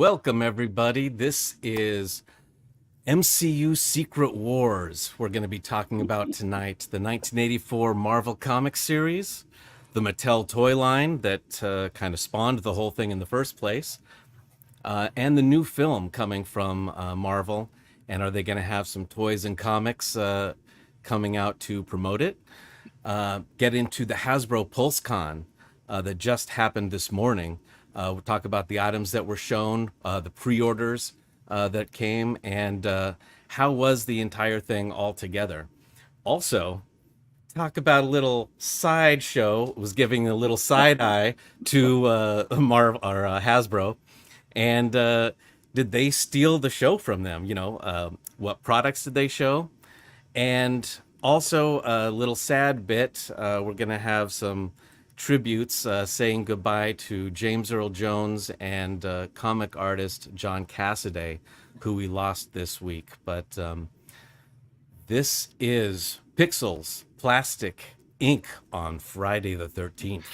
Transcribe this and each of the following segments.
Welcome, everybody. This is MCU Secret Wars. We're going to be talking about tonight the 1984 Marvel Comics series, the Mattel toy line that kind of spawned the whole thing in the first place, and the new film coming from Marvel. And are they going to have some toys and comics coming out to promote it? Get into the Hasbro PulseCon that just happened this morning. We'll talk about the items that were shown, the pre-orders that came, and how was the entire thing altogether. Also, talk about a little sideshow. Was giving a little side eye to Hasbro, and did they steal the show from them? What products did they show? And also a little sad bit. We're gonna have some tributes saying goodbye to James Earl Jones and comic artist John Cassaday, who we lost this week. But this is Pixels, Plastic, Ink on Friday the 13th.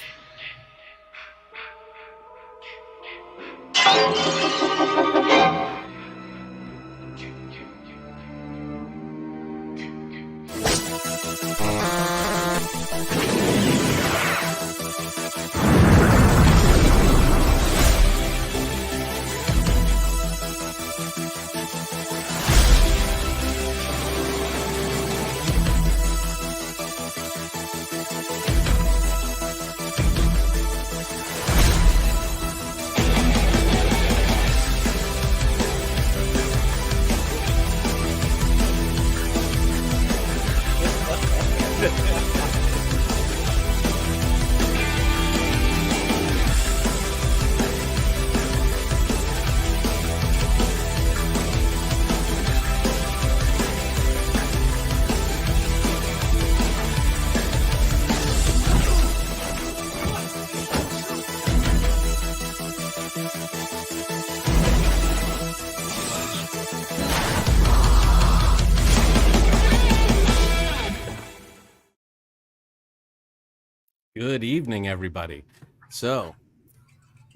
Good evening, everybody. So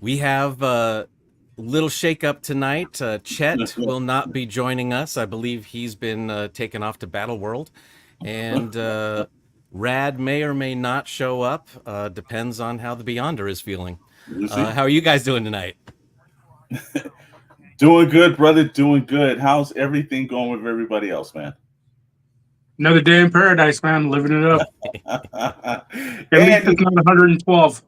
we have a little shakeup tonight. Chet will not be joining us. I believe he's been taken off to Battle World, and Rad may or may not show up. Depends on how the Beyonder is feeling. How are you guys doing tonight? Doing good, brother. Doing good. How's everything going with everybody else, man? Another day in paradise, man. Living it up. At least it's not 112.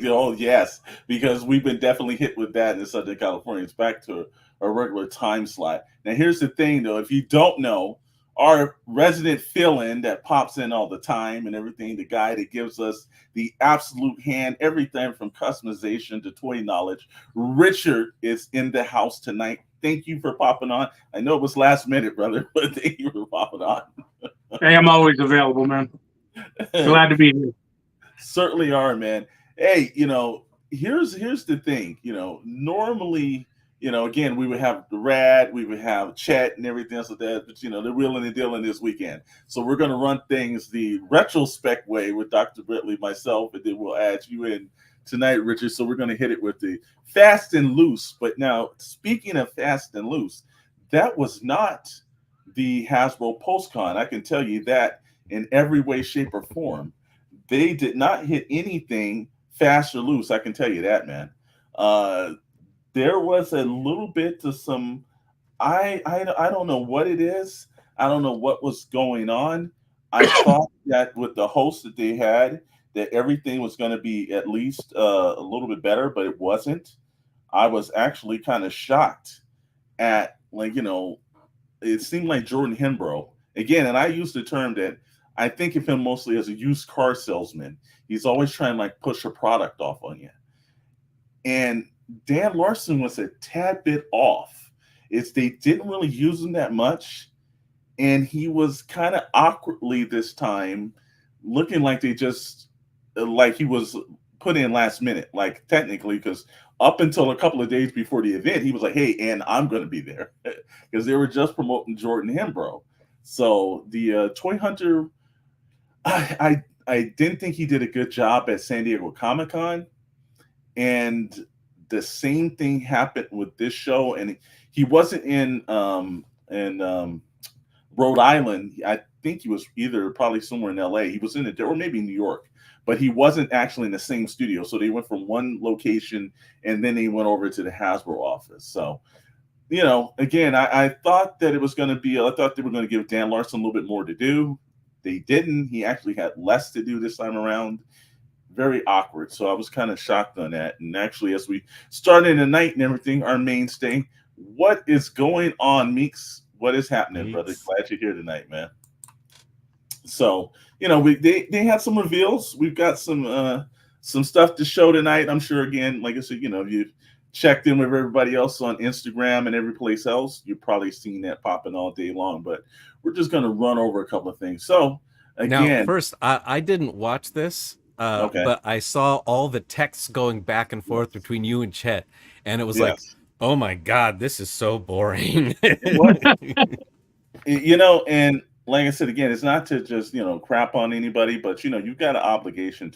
Oh, yes, because we've been definitely hit with that in Southern California. It's back to a regular time slot. Now, here's the thing, though. If you don't know, our resident fill-in that pops in all the time and everything, the guy that gives us the absolute hand, everything from customization to toy knowledge, Richard is in the house tonight. Thank you for popping on. I know it was last minute, brother, but thank you for popping on. Hey, I'm always available, man. Glad to be here. Certainly are, man. Hey, here's the thing. Normally, again, we would have the Rad, we would have Chet and everything else like that, but they're wheeling and dealing this weekend. So we're gonna run things the retrospect way with Dr. Brantley, myself, and then we'll add you in tonight, Richard. So we're gonna hit it with the fast and loose. But now, speaking of fast and loose, that was not the Hasbro PulseCon. I can tell you that in every way, shape, or form. They did not hit anything fast or loose. I can tell you that, man. There was a little bit to some. I don't know what it is. I don't know what was going on. I thought that with the host that they had, that everything was going to be at least a little bit better, but it wasn't. I was actually kind of shocked at it seemed like Jordan Hembrough again, and I use the term that I think of him mostly as a used car salesman. He's always trying to push a product off on you. And Dan Larson was a tad bit off. They didn't really use him that much. And he was kind of awkwardly this time looking like they just, like he was put in last minute, like technically, because up until a couple of days before the event, he was like, hey, and I'm going to be there because they were just promoting Jordan Hembrough. So the Toy Hunter, I didn't think he did a good job at San Diego Comic-Con. And the same thing happened with this show, and he wasn't in Rhode Island. I think he was either probably somewhere in LA. He was in it, or maybe New York, but he wasn't actually in the same studio. So they went from one location and then they went over to the Hasbro office. So, you know, again, I thought that it was going to be, I thought they were going to give Dan Larson a little bit more to do. They didn't. He actually had less to do this time around. Very awkward. So I was kind of shocked on that. And actually, as we started the night and everything, our mainstay, what is going on, Meeks? What is happening, brother? Glad you're here tonight, man. So, you know, they had some reveals. We've got some stuff to show tonight. I'm sure, again, like I said, you know, if you've checked in with everybody else on Instagram and every place else, you've probably seen that popping all day long. But we're just going to run over a couple of things. So, again, now, first, I didn't watch this. Okay. But I saw all the texts going back and forth between you and Chet, and it was like, oh my God, this is so boring. You know, and like I said, again, it's not to just, you know, crap on anybody, but, you know, you've got an obligation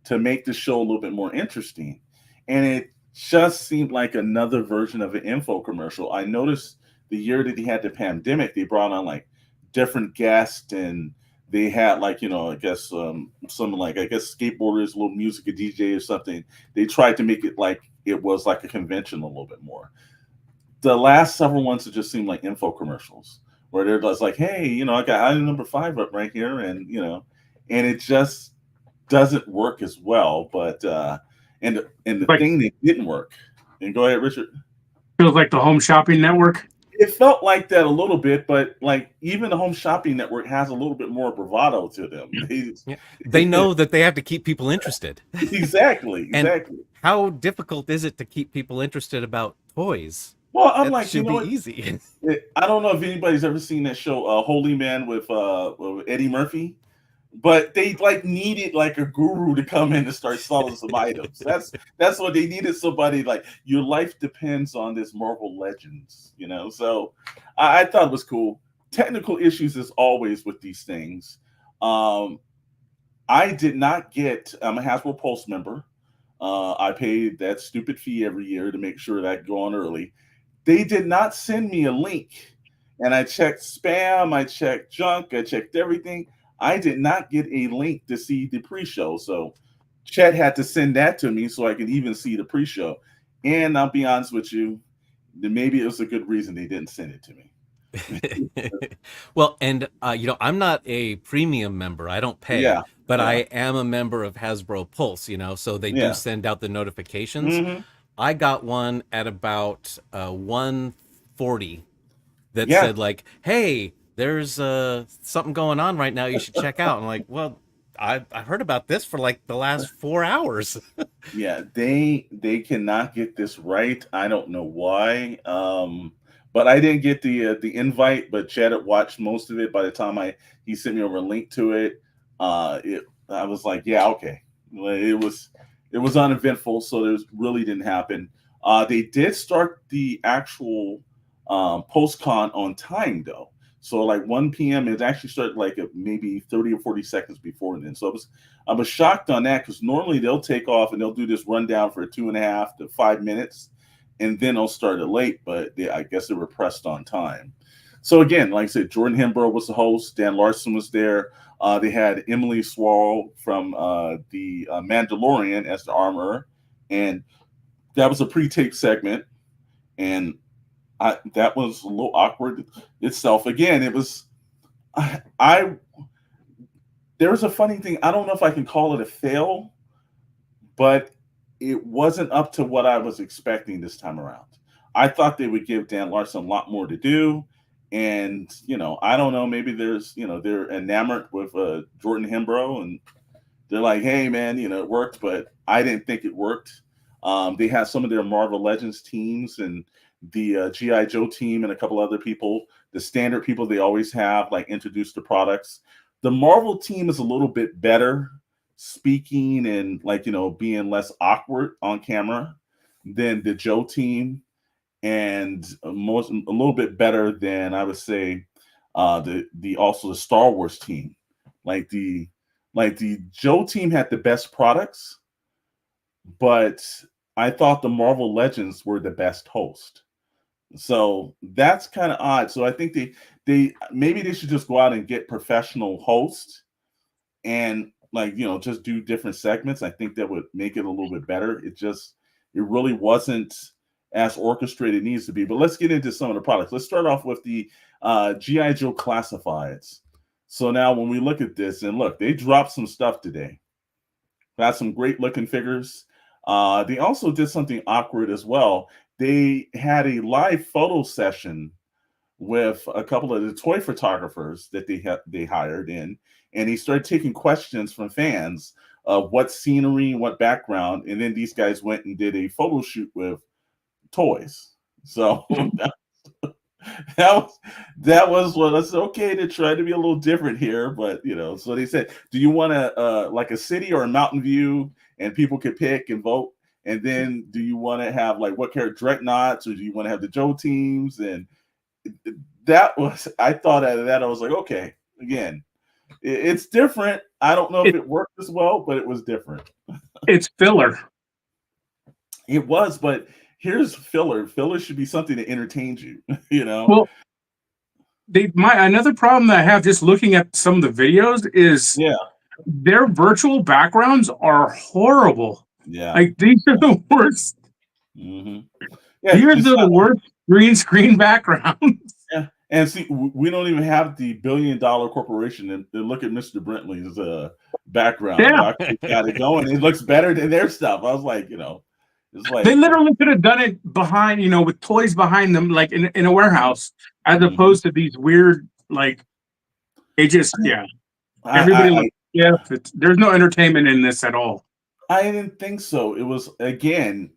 to make the show a little bit more interesting. And it just seemed like another version of an info commercial. I noticed the year that he had the pandemic, they brought on like different guests, and they had like, you know, I guess some like, I guess skateboarders, a little music, a DJ or something. They tried to make it like it was like a convention a little bit more. The last several ones it just seemed like info commercials where they're just like, hey, you know, I got item number 5 up right here, and you know, and it just doesn't work as well. But and the like, thing that didn't work, and go ahead, Richard. Feels like the Home Shopping Network. It felt like that a little bit, but like even the Home Shopping Network has a little bit more bravado to them. They know that they have to keep people interested. Exactly. And how difficult is it to keep people interested about toys? Well, I'm It like, should you know, be easy. I don't know if anybody's ever seen that show, Holy Man with Eddie Murphy, but they like needed like a guru to come in and start selling some items. That's what they needed. Somebody like, your life depends on this Marvel Legends, you know. So I thought it was cool. Technical issues as always with these things. I did not get. I'm a Hasbro Pulse member. I paid that stupid fee every year to make sure that I go on early. They did not send me a link, and I checked spam, I checked junk, I checked everything. I did not get a link to see the pre-show, so Chet had to send that to me so I could even see the pre-show. And I'll be honest with you, maybe it was a good reason they didn't send it to me. Well, and you know, I'm not a premium member. I don't pay, but I am a member of Hasbro Pulse, you know, so they do send out the notifications. Mm-hmm. I got one at about 1:40 that said like, hey, there's something going on right now you should check out. I'm like, well, I heard about this for like the last 4 hours. Yeah, they cannot get this right. I don't know why. But I didn't get the invite, but Chad had watched most of it. By the time he sent me over a link to it, I was like, yeah, okay. It was uneventful, so it really didn't happen. They did start the actual post-con on time, though. So like 1 p.m., it actually started like maybe 30 or 40 seconds before then. So I was shocked on that, because normally they'll take off and they'll do this rundown for 2.5 to 5 minutes, and then they'll start it late, but I guess they were pressed on time. So again, like I said, Jordan Hembrough was the host. Dan Larson was there. They had Emily Swirl from the Mandalorian as the armorer, and that was a pre-tape segment, and that was a little awkward itself. Again, it was there was a funny thing. I don't know if I can call it a fail, but it wasn't up to what I was expecting this time around. I thought they would give Dan Larson a lot more to do. And, you know, I don't know, maybe there's, you know, they're enamored with Jordan Hembrough, and they're like, hey, man, you know, it worked, but I didn't think it worked. They had some of their Marvel Legends teams and the G.I. Joe team and a couple other people, the standard people they always have, like, introduce the products. The Marvel team is a little bit better speaking and, like, you know, being less awkward on camera than the Joe team, and a little bit better than, I would say, also the Star Wars team. Like the Joe team had the best products, but I thought the Marvel Legends were the best host. So that's kind of odd. So I think they maybe they should just go out and get professional hosts and, like, just do different segments. I think that would make it a little bit better. It really wasn't as orchestrated it needs to be. But let's get into some of the products. Let's start off with the GI Joe classifieds. So now when we look at this, and look, they dropped some stuff today. Got some great looking figures. They also did something awkward as well. They had a live photo session with a couple of the toy photographers that they hired in, and he started taking questions from fans of what scenery, what background, and then these guys went and did a photo shoot with toys. So that was what I said. Okay, to try to be a little different here, but so they said, do you want like a city or a mountain view, and people could pick and vote, and then do you want to have like what character dreadnoughts, or do you want to have the Joe teams? And that was, I thought out of that, I was like, okay, again, it's different. I don't know if it worked as well, but it was different. It's filler. It was, but here's filler. Filler should be something that entertains you, Well, another problem that I have just looking at some of the videos is their virtual backgrounds are horrible. Yeah. Like, these are the worst. Mm-hmm. Yeah, these are the worst green screen backgrounds. Yeah. And see, we don't even have the billion-dollar corporation. And look at Mr. Brantley's background. Yeah. Got it going. It looks better than their stuff. I was like, it's like they literally could have done it behind, with toys behind them, like in a warehouse, as opposed to these weird, like, it just, everybody, there's no entertainment in this at all. I didn't think so. It was, again,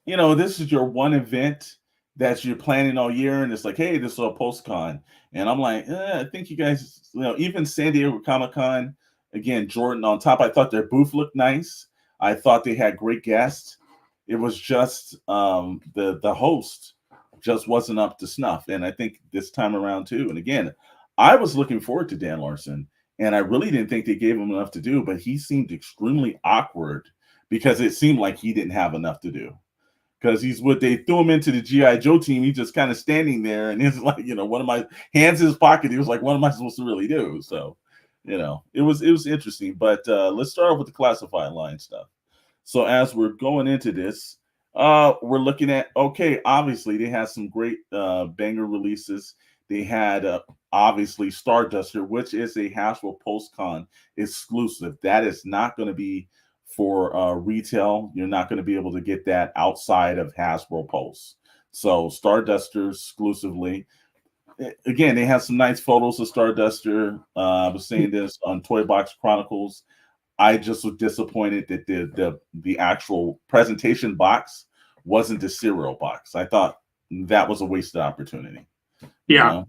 this is your one event that you're planning all year, and it's like, hey, this is a post-con. And I'm like, I think you guys, even San Diego Comic-Con, again, Jordan on top, I thought their booth looked nice. I thought they had great guests. It was just the host just wasn't up to snuff. And I think this time around too. And again, I was looking forward to Dan Larson, and I really didn't think they gave him enough to do, but he seemed extremely awkward because it seemed like he didn't have enough to do. Because they threw him into the GI Joe team. He's just kind of standing there, and he's like, one of my hands in his pocket. He was like, what am I supposed to really do? So, it was interesting. But let's start off with the classified line stuff. So as we're going into this, we're looking at, okay, obviously they had some great banger releases. They had obviously Starduster, which is a Hasbro PostCon exclusive. That is not going to be for retail. You're not going to be able to get that outside of Hasbro Post. So Starduster exclusively. Again, they have some nice photos of Starduster. I was saying this on Toybox Chronicles. I just was disappointed that the actual presentation box wasn't the cereal box. I thought that was a wasted opportunity. Yeah.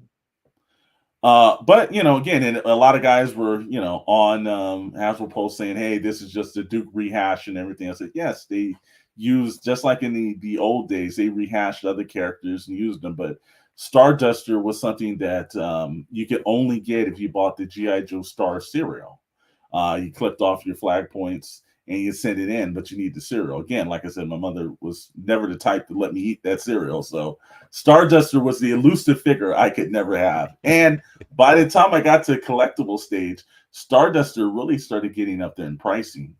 But again, and a lot of guys were on Hasbro Post saying, hey, this is just a Duke rehash and everything. I said, yes, they used, just like in the old days, they rehashed other characters and used them. But Starduster was something that you could only get if you bought the GI Joe Star cereal. You clipped off your flag points and you sent it in, but you need the cereal. Again, like I said, my mother was never the type to let me eat that cereal. So Starduster was the elusive figure I could never have. And by the time I got to the collectible stage, Starduster really started getting up there in pricing.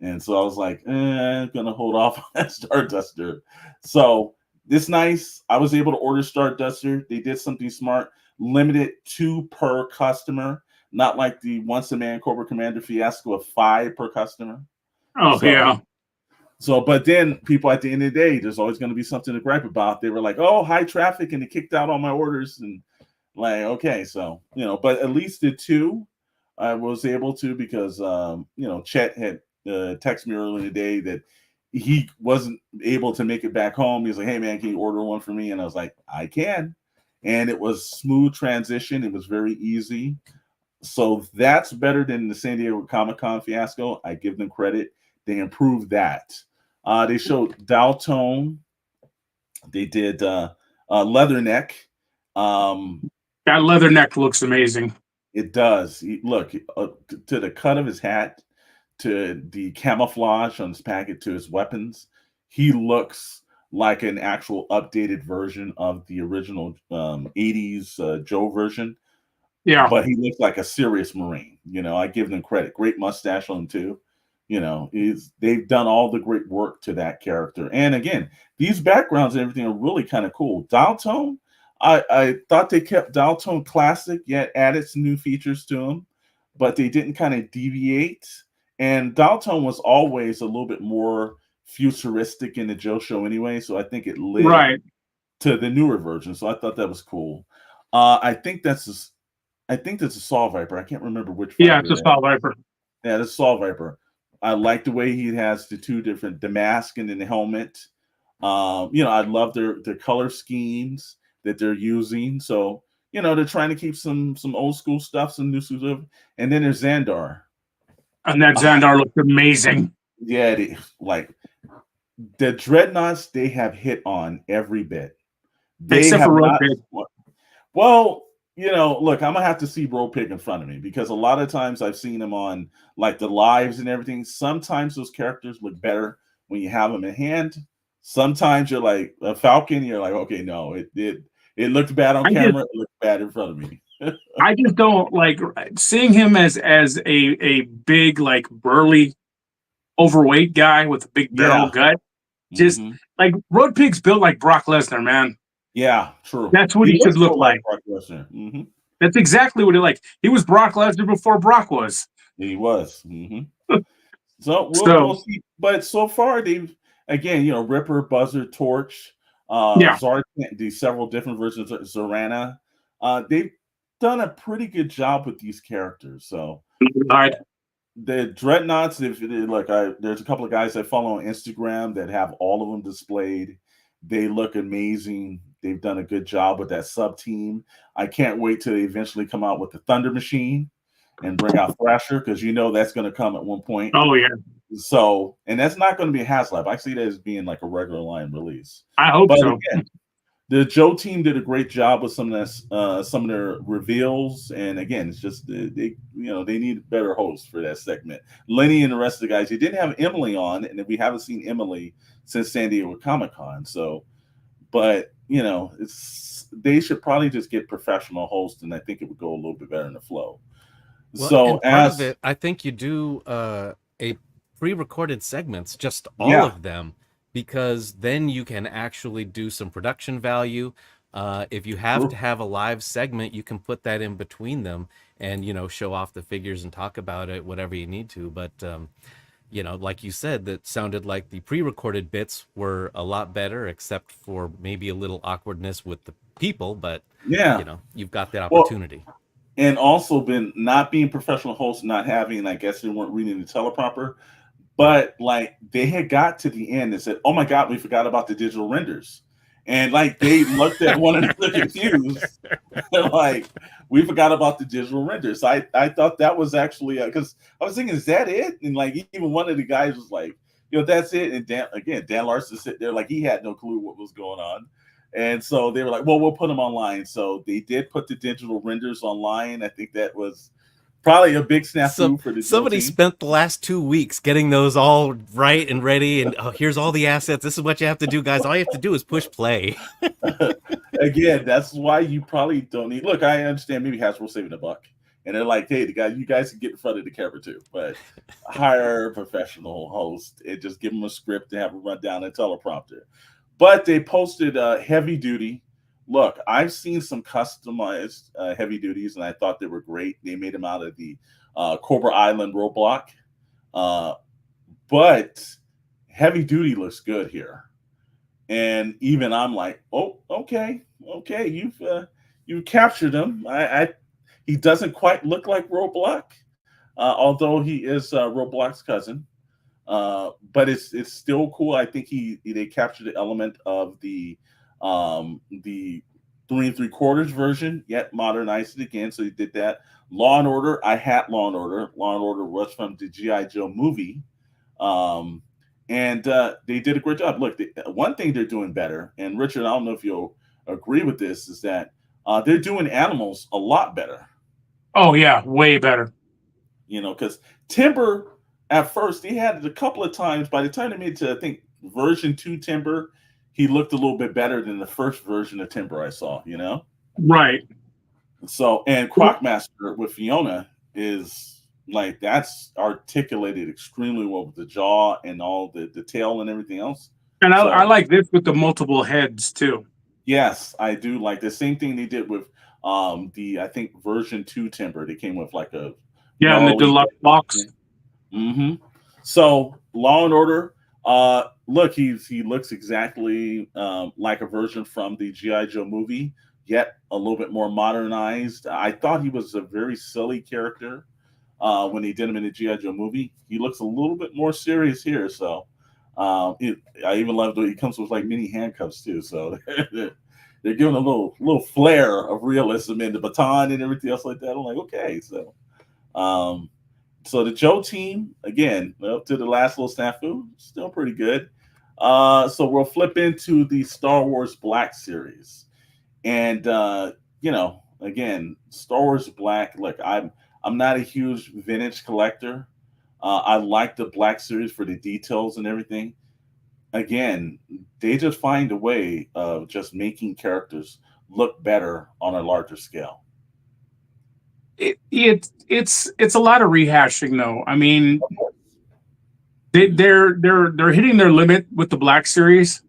And so I was like, I'm going to hold off on that Starduster. So this nice. I was able to order Starduster. They did something smart, limited 2 per customer. Not like the Once a Man Cobra Commander fiasco of 5 per customer. Oh, yeah. So, but then people at the end of the day, there's always going to be something to gripe about. They were like, oh, high traffic, and they kicked out all my orders. And like, okay, so, but at least the 2 I was able to, because, Chet had texted me earlier in the day that he wasn't able to make it back home. He's like, hey, man, can you order one for me? And I was like, I can. And it was smooth transition. It was very easy. So that's better than the San Diego Comic-Con fiasco. I give them credit. They improved that. They showed Daltone. They did Leatherneck. That Leatherneck looks amazing. It does. Look, to the cut of his hat, to the camouflage on his packet, to his weapons. he looks like an actual updated version of the original 80s Joe version, Yeah. but he looks like a serious Marine. I give them credit. Great mustache on him too. They've done all the great work to that character. And again, these backgrounds and everything are really kind of cool. Dial tone, I thought they kept dial tone classic, yet added some new features to them, but they didn't kind of deviate. And dial tone was always a little bit more futuristic in the Joe show anyway, so I think it led Right. to the newer version. So I thought that was cool. I think that's a Saw Viper. I can't remember which Yeah, Viper it's a that. Saw Viper. Yeah, that's Saw Viper. I like the way he has the mask and then the helmet. I love their color schemes that they're using. So, they're trying to keep some old school stuff, some new stuff. And then there's Xandar. And that Ah, Xandar looked amazing. yeah, like the dreadnoughts they have hit on every bit. They Except for have Road not. Pig. Well, look, I'm gonna have to see Bro Pig in front of me because a lot of times I've seen him on like the lives and everything. Sometimes those characters look better when you have them in hand. Sometimes you're like a Falcon, you're like, okay, no, it looked bad on camera, it looked bad in front of me. I just don't like seeing him as a big, like, burly, overweight guy with a big barrel Yeah. gut. Just Mhm. like Road Pig's built like Brock Lesnar, man. Yeah, true. That's what he should looks look more like. Brock Lesnar. Mhm. That's exactly what he like. He was Brock Lesnar before Brock was. He was. Mhm. So we'll So see. But so far they've again, Ripper, Buzzard, Torch, yeah, Zartan, the several different versions of Zorana. They've done a pretty good job with these characters. So right. the Dreadnoughts, there's a couple of guys I follow on Instagram that have all of them displayed. They look amazing. They've done a good job with that sub team. I can't wait till they eventually come out with the Thunder Machine and bring out Thrasher because that's going to come at one point. Oh yeah, So, and that's not going to be a HasLab. I see that as being like a regular line release. I hope But so. again, the Joe team did a great job with some of their reveals, and again, it's just they need better hosts for that segment. Lenny and the rest of the guys. They didn't have Emily on, and we haven't seen Emily since San Diego Comic-Con. So, but they should probably just get professional hosts, and I think it would go a little bit better in the flow. Well, So and part of it, I think you do a pre-recorded segments, just all of them, because then you can actually do some production value. If you have to have a live segment, you can put that in between them and show off the figures and talk about it, whatever you need to. But like you said, that sounded like the pre-recorded bits were a lot better, except for maybe a little awkwardness with the people. But you've got that opportunity. And also been not being professional hosts, not having, I guess they weren't reading the teleprompter, but like they had got to the end and said, "Oh my God, we forgot about the digital renders," and like they looked at one another confused, like we forgot about the digital renders. I thought that was actually because I was thinking, is that it? And like even one of the guys was like, that's it. And Dan Larson sitting there like he had no clue what was going on. And so they were like, well, we'll put them online. So they did put the digital renders online. I think that was probably a big snafu for the somebody team. Spent the last 2 weeks getting those all right and ready. And here's all the assets. This is what you have to do, guys. All you have to do is push play. Again, that's why you probably don't need. Look, I understand maybe Hasbro saving a buck. And they're like, hey, you guys can get in front of the camera too. But hire a professional host and just give them a script and have them run down a teleprompter. But they posted heavy duty. Look, I've seen some customized heavy duties, and I thought they were great. They made them out of the Cobra Island roadblock. But heavy duty looks good here. And even I'm like, oh, okay, you've captured him. He doesn't quite look like Roadblock, although he is Roadblock's cousin. But it's still cool. I think they captured the element of the 3 3/4 version, yet modernized it again. So he did that. Law and Order. I had Law and Order. Law and Order was from the G.I. Joe movie. And they did a great job. Look, one thing they're doing better, and Richard, I don't know if you'll agree with this, is that they're doing animals a lot better. Oh yeah, way better. Because Timber at first he had it a couple of times. By the time they made it to I think version 2 Timber, he looked a little bit better than the first version of Timber I saw, you know? Right. So, and Crocmaster with Fiona is like, that's articulated extremely well with the jaw and all the tail and everything else. And So, I like this with the multiple heads too. yes, I do like the same thing they did with the, I think, version 2 Timber. They came with like a Yeah, and the gnarly deluxe box. So Law and Order, look, he looks exactly like a version from the G.I. Joe movie, yet a little bit more modernized. I thought he was a very silly character when they did him in the G.I. Joe movie. He looks a little bit more serious here. So I even love that he comes with like mini handcuffs too. So they're giving a little flair of realism in the baton and everything else like that. I'm like, okay, so. So the Joe team, again, up to the last little snafu, still pretty good. So we'll flip into the Star Wars Black series. And again, Star Wars Black, look, I'm not a huge vintage collector. I like the Black series for the details and everything. Again, they just find a way of just making characters look better on a larger scale. It's a lot of rehashing though. I mean, they're hitting their limit with the Black series.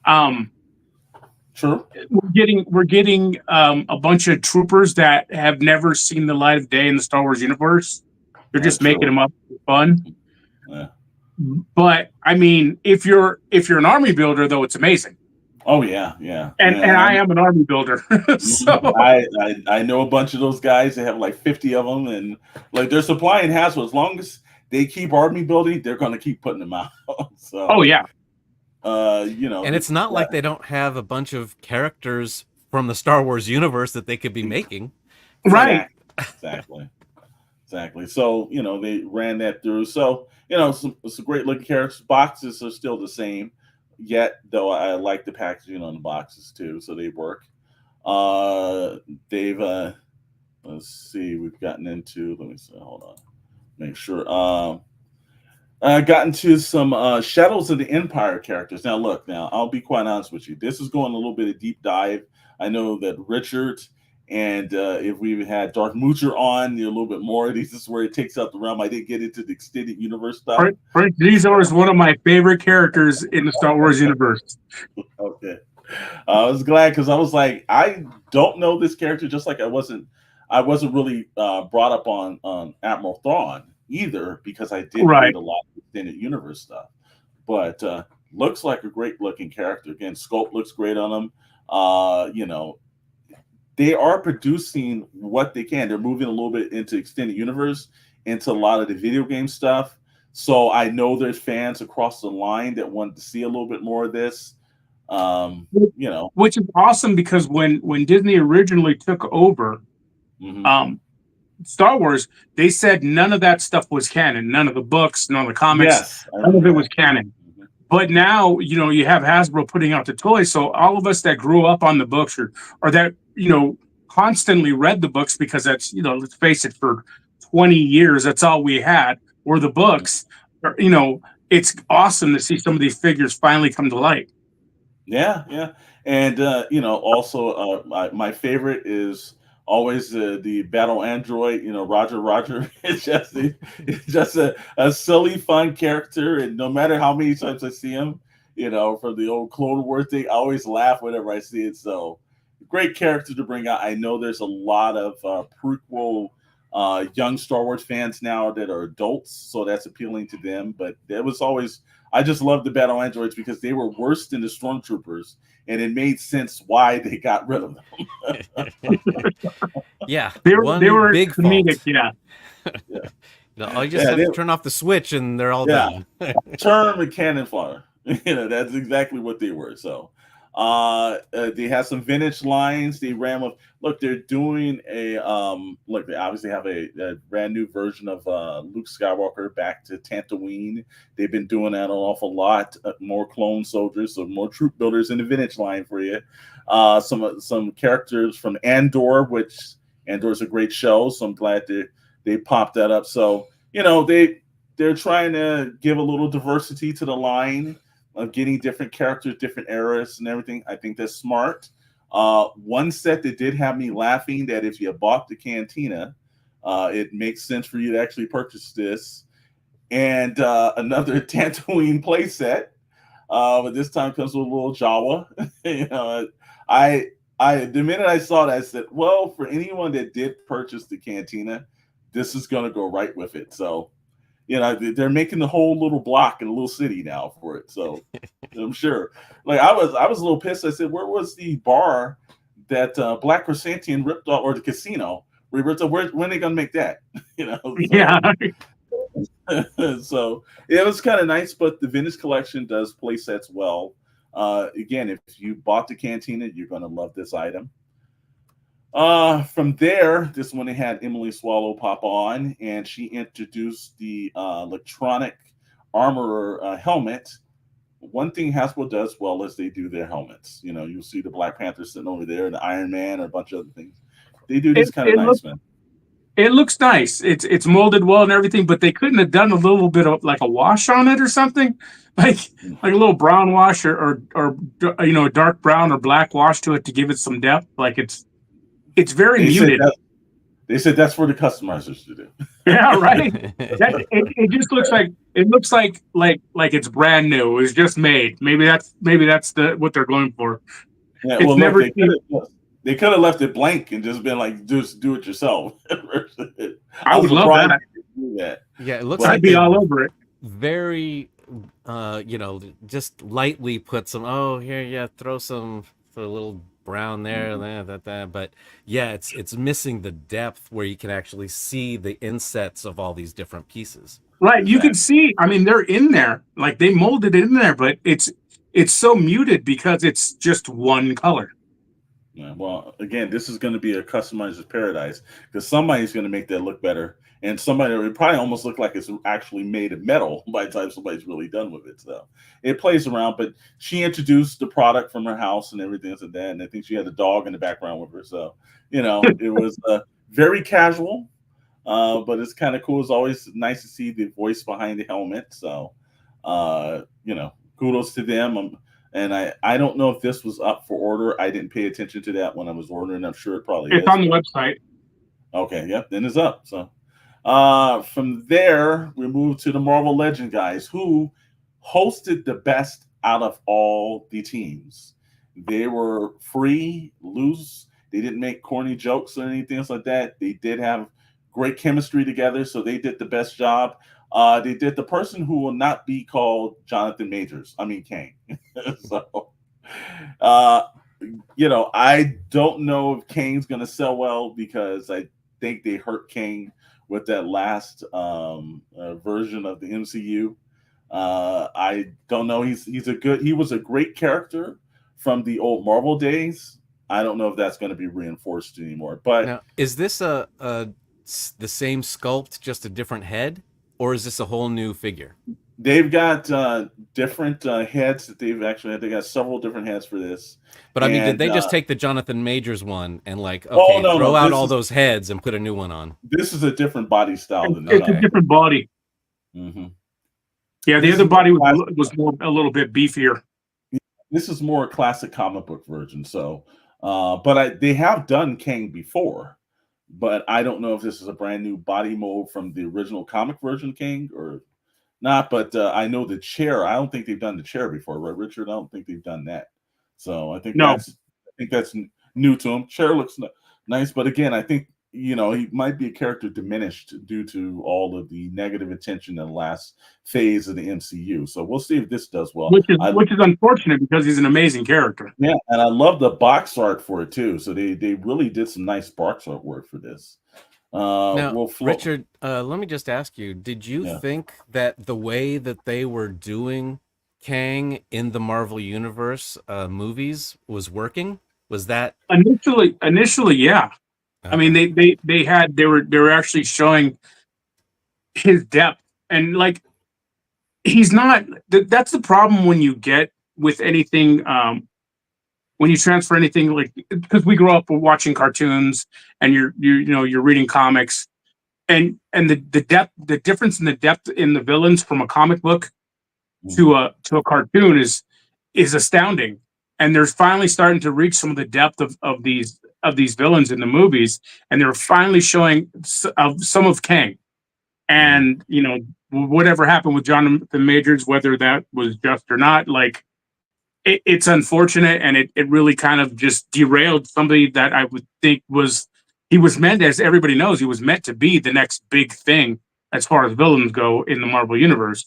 True. We're getting a bunch of troopers that have never seen the light of day in the Star Wars universe. They're just making them up for fun. Yeah. But I mean, if you're an army builder though, it's amazing. Oh yeah. And I am an army builder. So I know a bunch of those guys. They have like 50 of them, and like they're supplying Hasbro. As long as they keep army building, they're going to keep putting them out. So, oh yeah. And it's not like they don't have a bunch of characters from the Star Wars universe that they could be making. Right. Exactly. So, they ran that through. So, some great looking characters. Boxes are still the same. Yet, though, I like the packaging on the boxes too, so they work. They've let's see, we've gotten into. Let me see, hold on, make sure. Gotten to some Shadows of the Empire characters. Now, look, I'll be quite honest with you. This is going a little bit of deep dive. I know that Richard and if we had Darth Moocher on a little bit more, this is where it takes up the realm. I didn't get into the extended universe stuff. Frank Dizor is one of my favorite characters in the Star Wars universe. Okay. I was glad because I was like, I don't know this character, just like I wasn't really brought up on Admiral Thrawn either, because I did read a lot of extended universe stuff. But looks like a great looking character. Again, sculpt looks great on him. They are producing what they can. They're moving a little bit into extended universe, into a lot of the video game stuff. So I know there's fans across the line that want to see a little bit more of this. Which is awesome, because when Disney originally took over Star Wars, they said none of that stuff was canon. None of the books, none of the comics, none of it was canon. But now, you have Hasbro putting out the toys. So all of us that grew up on the books or that, constantly read the books, because that's, let's face it, for 20 years, that's all we had were the books. It's awesome to see some of these figures finally come to light. Yeah. And, also my favorite is always the battle android, Roger. It's just a silly, fun character. And no matter how many times I see him, from the old Clone Wars thing, I always laugh whenever I see it. So great character to bring out. I know there's a lot of prequel young Star Wars fans now that are adults, so that's appealing to them. But it was always, I just love the battle androids because they were worse than the stormtroopers, and it made sense why they got rid of them. Yeah, they were big comedic. Yeah. No, all you just have to turn off the switch and they're all done. Turn the cannon fire. That's exactly what they were. So they have some vintage lines. They ran with, look, they're doing they obviously have a brand new version of Luke Skywalker back to Tatooine. They've been doing that an awful lot. More clone soldiers, so more troop builders in the vintage line for you. Some characters from Andor, which Andor's a great show, so I'm glad they popped that up. So they're trying to give a little diversity to the line. of getting different characters, different eras, and everything. I think that's smart. One set that did have me laughing, that if you bought the Cantina, it makes sense for you to actually purchase this. And another Tatooine playset, but this time comes with a little Jawa. You know, the minute I saw that, I said, well, for anyone that did purchase the Cantina, this is going to go right with it. So, you know, they're making the whole little block in a little city now for it. So I'm sure. Like I was a little pissed. I said, where was the bar that Black Chrysanthemum ripped off, or the casino where he ripped off? When are they going to make that? You know? So, Yeah. So it was kind of nice, but the vintage collection does play sets well. Again, if you bought the Cantina, you're going to love this item. From there, this one they had Emily Swallow pop on, and she introduced the electronic armorer helmet. One thing Hasbro does well is they do their helmets. You know, you'll see the Black Panther sitting over there, the Iron Man, or a bunch of other things. They do these kind of nice, man. It looks nice. It's molded well and everything, but they couldn't have done a little bit of like a wash on it or something, like a little brown wash or you know, a dark brown or black wash to it to give it some depth. Like it's very muted. They said that's for the customizers to do. Yeah, right. It just looks like it's brand new. It was just made. Maybe that's what they're going for. Yeah, it's well, never. They could have left it blank and just been like, just do it yourself. I would love that. Yeah, it looks I'd be all over it. Very, you know, just lightly put some. Oh, here, yeah, throw a little brown there, that. But yeah, it's missing the depth where you can actually see the insets of all these different pieces. Right, you can see. I mean, they're in there, like they molded it in there, but it's so muted because it's just one color. Yeah, well, again, this is going to be a customizer's paradise because somebody's going to make that look better, and somebody it probably almost look like it's actually made of metal by the time somebody's really done with it. So it plays around, but she introduced the product from her house and everything like that, and I think she had a dog in the background with her. So you know, it was very casual, but it's kind of cool. It's always nice to see the voice behind the helmet. So you know, kudos to them. And I don't know if this was up for order. I didn't pay attention to that when I was ordering. I'm sure it probably is. It's on the website. Okay, yep, then it's up. So from there, we move to the Marvel Legend guys, who hosted the best out of all the teams. They were free, loose. They didn't make corny jokes or anything else like that. They did have great chemistry together, so they did the best job. They did the person who will not be called Jonathan Majors. I mean, Kang. So, you know, I don't know if Kang's going to sell well because I think they hurt Kang with that last version of the MCU. I don't know. He was a great character from the old Marvel days. I don't know if that's going to be reinforced anymore. But now, is this the same sculpt, just a different head? Or is this a whole new figure? They've got different heads that they've actually had. They got several different heads for this. But I mean, did they just take the Jonathan Majors one and like, okay, throw out all those heads and put a new one on? This is a different body style than that. It's a different body. Mm-hmm. Yeah, the other body was more a little bit beefier. This is more a classic comic book version. So, but they have done Kang before. But I don't know if this is a brand new body mold from the original comic version King or not. But I know the chair. I don't think they've done the chair before, right, Richard? I don't think they've done that. So I think that's new to him. Chair looks nice, but again, I think he might be a character diminished due to all of the negative attention in the last phase of the MCU. So we'll see if this does well. Which is unfortunate because he's an amazing character. Yeah, and I love the box art for it too. So they really did some nice box art work for this. Now, Richard, let me just ask you: did you think that the way that they were doing Kang in the Marvel Universe movies was working? Was that initially, yeah. I mean, they were actually showing his depth, and like he's not. That's the problem when you get with anything. When you transfer anything, like because we grew up watching cartoons, and you're reading comics, and the difference in the depth in the villains from a comic book to a cartoon is astounding. And they're finally starting to reach some of the depth of these villains in the movies, and they're finally showing some of Kang. And whatever happened with Jonathan Majors, whether that was just or not, like it's unfortunate, and it really kind of just derailed somebody that I would think he was meant, as everybody knows, he was meant to be the next big thing as far as villains go in the Marvel universe.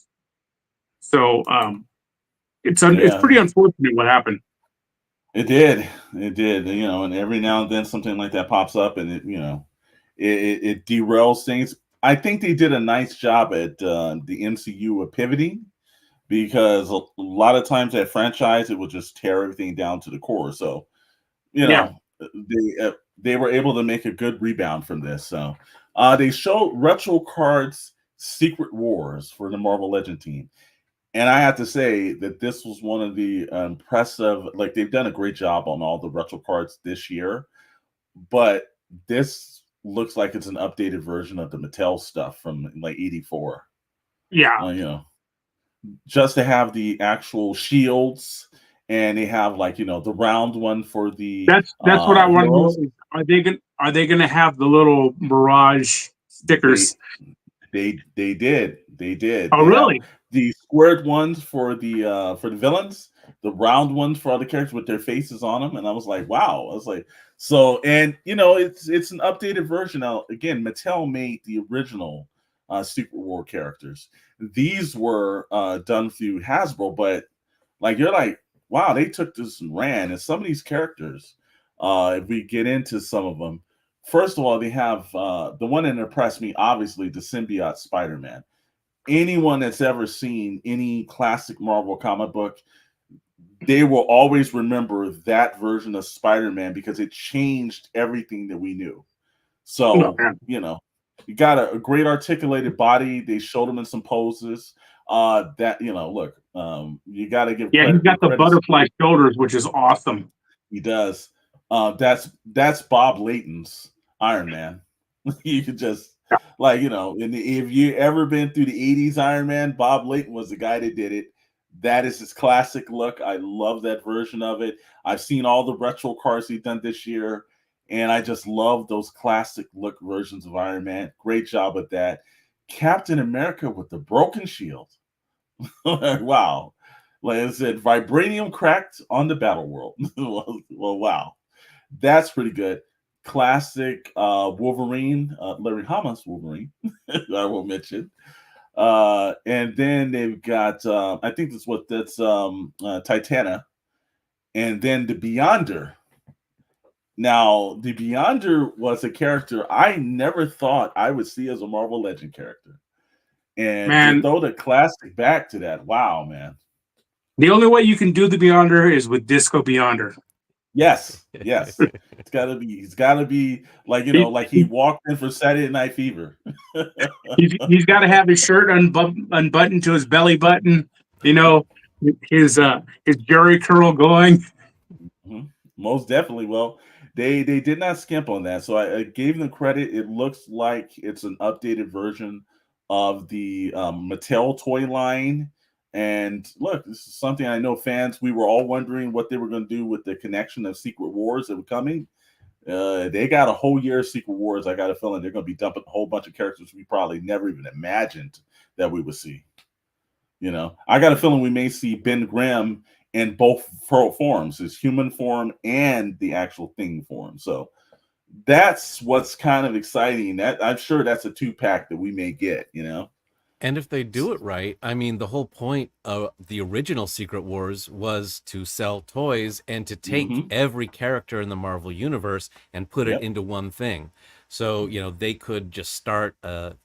So it's pretty unfortunate what happened. It did, and every now and then something like that pops up, and it derails things. I think they did a nice job at the MCU of pivoting, because a lot of times that franchise, it will just tear everything down to the core. So, they were able to make a good rebound from this. So, they showed Retro Cards Secret Wars for the Marvel Legend team. And I have to say that this was one of the impressive, like they've done a great job on all the retro cards this year, but this looks like it's an updated version of the Mattel stuff from like '84. Yeah. Just to have the actual shields, and they have like, the round one for the. That's what I want to know. Are they gonna have the little Mirage stickers? They did. Oh, really? The squared ones for the villains, the round ones for other characters with their faces on them, and I was like, wow. I was like, so, and it's an updated version. Now, again, Mattel made the original Secret War characters. These were done through Hasbro, but like you're like, wow, they took this and ran. And some of these characters, if we get into some of them, first of all, they have the one that impressed me, obviously, the symbiote Spider-Man. Anyone that's ever seen any classic Marvel comic book, they will always remember that version of Spider-Man because it changed everything that we knew. So, you got a great articulated body. They showed him in some poses. That, look, you got to give credit. He's got the butterfly shoulders, which is awesome. He does. That's Bob Layton's Iron Man. You could just, like, if you ever been through the 80s Iron Man, Bob Layton was the guy that did it. That is his classic look. I love that version of it. I've seen all the retro cards he's done this year, and I just love those classic look versions of Iron Man. Great job with that. Captain America with the broken shield. Wow. Like I said, vibranium cracked on the battle world. Well, wow. That's pretty good. Classic Wolverine, Larry Hama's Wolverine, I will mention. And then they've got, I think that's Titana. And then the Beyonder. Now, the Beyonder was a character I never thought I would see as a Marvel Legend character. And to throw the classic back to that, wow, man. The only way you can do the Beyonder is with Disco Beyonder. Yes. It's gotta be like, like he walked in for Saturday Night Fever. he's got to have his shirt unbuttoned to his belly button, his jerry curl going. Mm-hmm. Most definitely. Well, they did not skimp on that, so I gave them credit. It looks like it's an updated version of the Mattel toy line. And look, this is something I know fans, we were all wondering what they were going to do with the connection of Secret Wars that were coming. They got a whole year of Secret Wars. I got a feeling they're going to be dumping a whole bunch of characters we probably never even imagined that we would see. I got a feeling we may see Ben Grimm in both forms, his human form and the actual thing form. So that's what's kind of exciting. That I'm sure that's a 2-pack that we may get, And if they do it right, I mean, the whole point of the original Secret Wars was to sell toys and to take every character in the Marvel Universe and put it into one thing. So, they could just start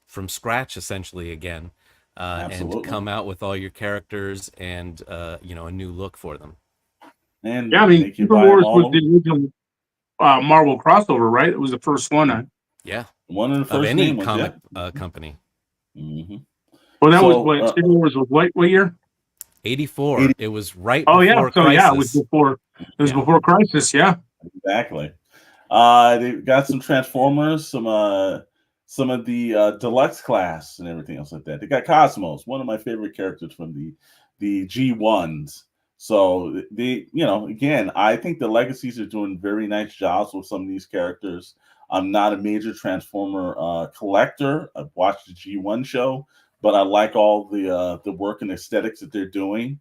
from scratch, essentially, again, and come out with all your characters and, a new look for them. And Secret Wars was the original Marvel crossover, right? It was the first one. Yeah. One of the first of any comic company. Mm-hmm. Well, that was what Secret Wars was. What year? 84. It was right before Crisis. It was before. It was before Crisis. Yeah, exactly. They've got some Transformers, some of the deluxe class, and everything else like that. They got Cosmos, one of my favorite characters from the the G1s. So again, I think the Legacies are doing very nice jobs with some of these characters. I'm not a major Transformer collector. I've watched the G1 show, but I like all the work and aesthetics that they're doing.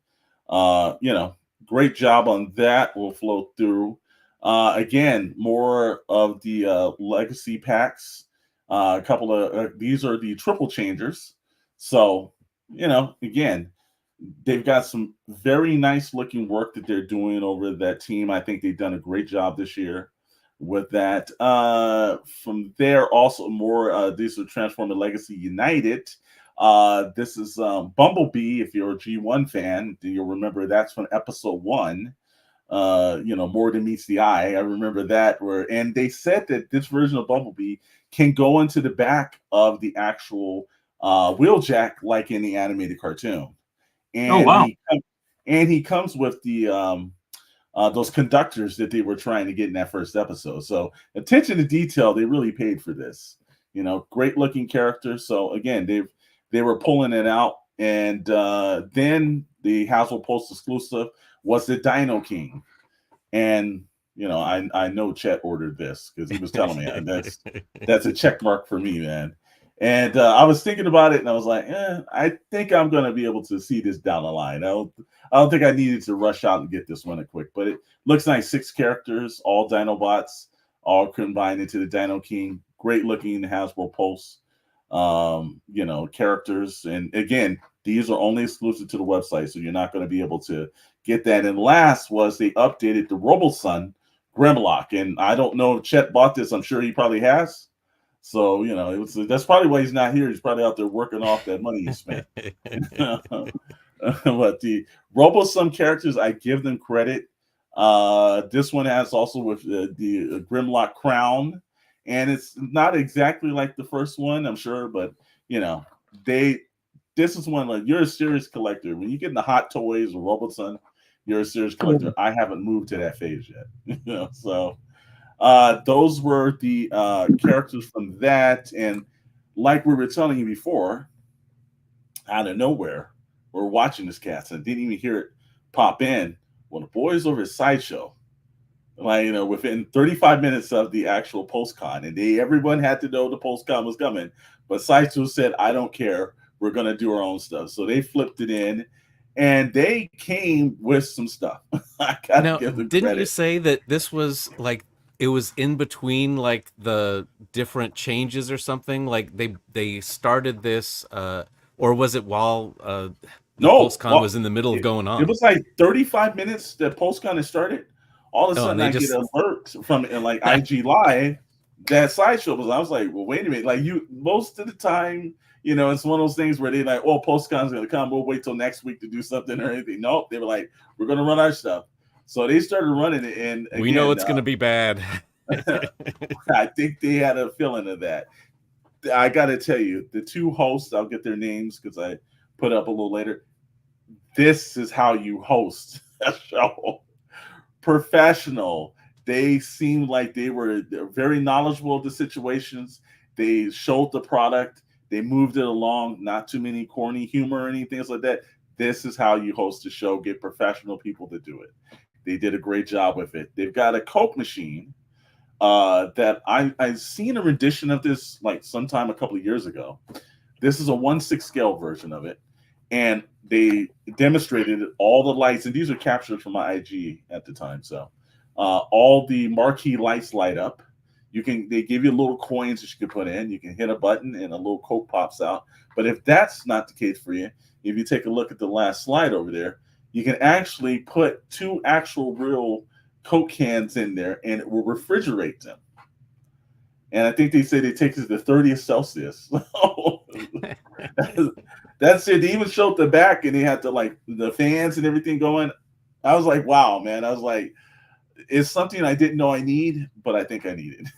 Great job on that. Will flow through. Again, more of the legacy packs. A couple of these are the triple changers. So, again, they've got some very nice looking work that they're doing over that team. I think they've done a great job this year with that. From there, also more, these are Transformer Legacy United. This is Bumblebee. If you're a G1 fan, you'll remember that's from episode 1. More than meets the eye. I remember that and they said that this version of Bumblebee can go into the back of the actual wheeljack like in the animated cartoon. And he comes with the those conductors that they were trying to get in that first episode. So attention to detail, they really paid for this. Great looking character. So again, they were pulling it out. And then the Hasbro Pulse exclusive was the Dino King. And I know Chet ordered this because he was telling me that's a check mark for me, man. And I was thinking about it, and I was like, I think I'm going to be able to see this down the line. I don't think I needed to rush out and get this one quick, but it looks nice. 6 characters, all Dinobots, all combined into the Dino King. Great looking Hasbro Pulse, characters. And again, these are only exclusive to the website, so you're not going to be able to get that. And last was they updated the RoboSun Grimlock, and I don't know if Chet bought this. I'm sure he probably has. So that's probably why he's not here. He's probably out there working off that money he spent. But the RoboSun characters, I give them credit. This one has also with the Grimlock crown, and it's not exactly like the first one, I'm sure, but this is one like you're a serious collector. When you get into hot toys or RoboSun, you're a serious collector. I haven't moved to that phase yet. So those were the characters from that. And like we were telling you before, out of nowhere, we're watching this cast and didn't even hear it pop in. Well, the boys over at Sideshow, within 35 minutes of the actual postcon, and everyone had to know the postcon was coming, but Sideshow said, I don't care. We're going to do our own stuff. So they flipped it in, and they came with some stuff. I gotta give them didn't credit. You say that this was like it was in between like the different changes or something? Like they started this, or was it while the postcon was in the middle of going on? It was like 35 minutes that postcon had started. All of a sudden, I get an alert from like IG Live that Sideshow was. I was like, well, wait a minute. Like most of the time, it's one of those things where they like, oh, postcon's going to come. We'll wait till next week to do something or anything. Nope. They were like, we're going to run our stuff. So they started running it. And again, we know it's going to be bad. I think they had a feeling of that. I got to tell you, the 2 hosts, I'll get their names because I put up a little later. This is how you host a show. Professional. They seemed like they were very knowledgeable of the situations. They showed the product. They moved it along. Not too many corny humor or anything like that. This is how you host a show. Get professional people to do it. They did a great job with it. They've got a Coke machine that I've seen a rendition of this like sometime a couple of years ago. This is a 1/6 scale version of it. And they demonstrated all the lights, and these are captured from my IG at the time. So all the marquee lights light up. They give you little coins that you can put in. You can hit a button and a little Coke pops out. But if that's not the case for you, if you take a look at the last slide over there, you can actually put 2 actual real Coke cans in there, and it will refrigerate them. And I think they say they take it to 30 Celsius. That's it. They even showed the back, and they had the fans and everything going. I was like, wow, man. I was like, it's something I didn't know I need, but I think I need it.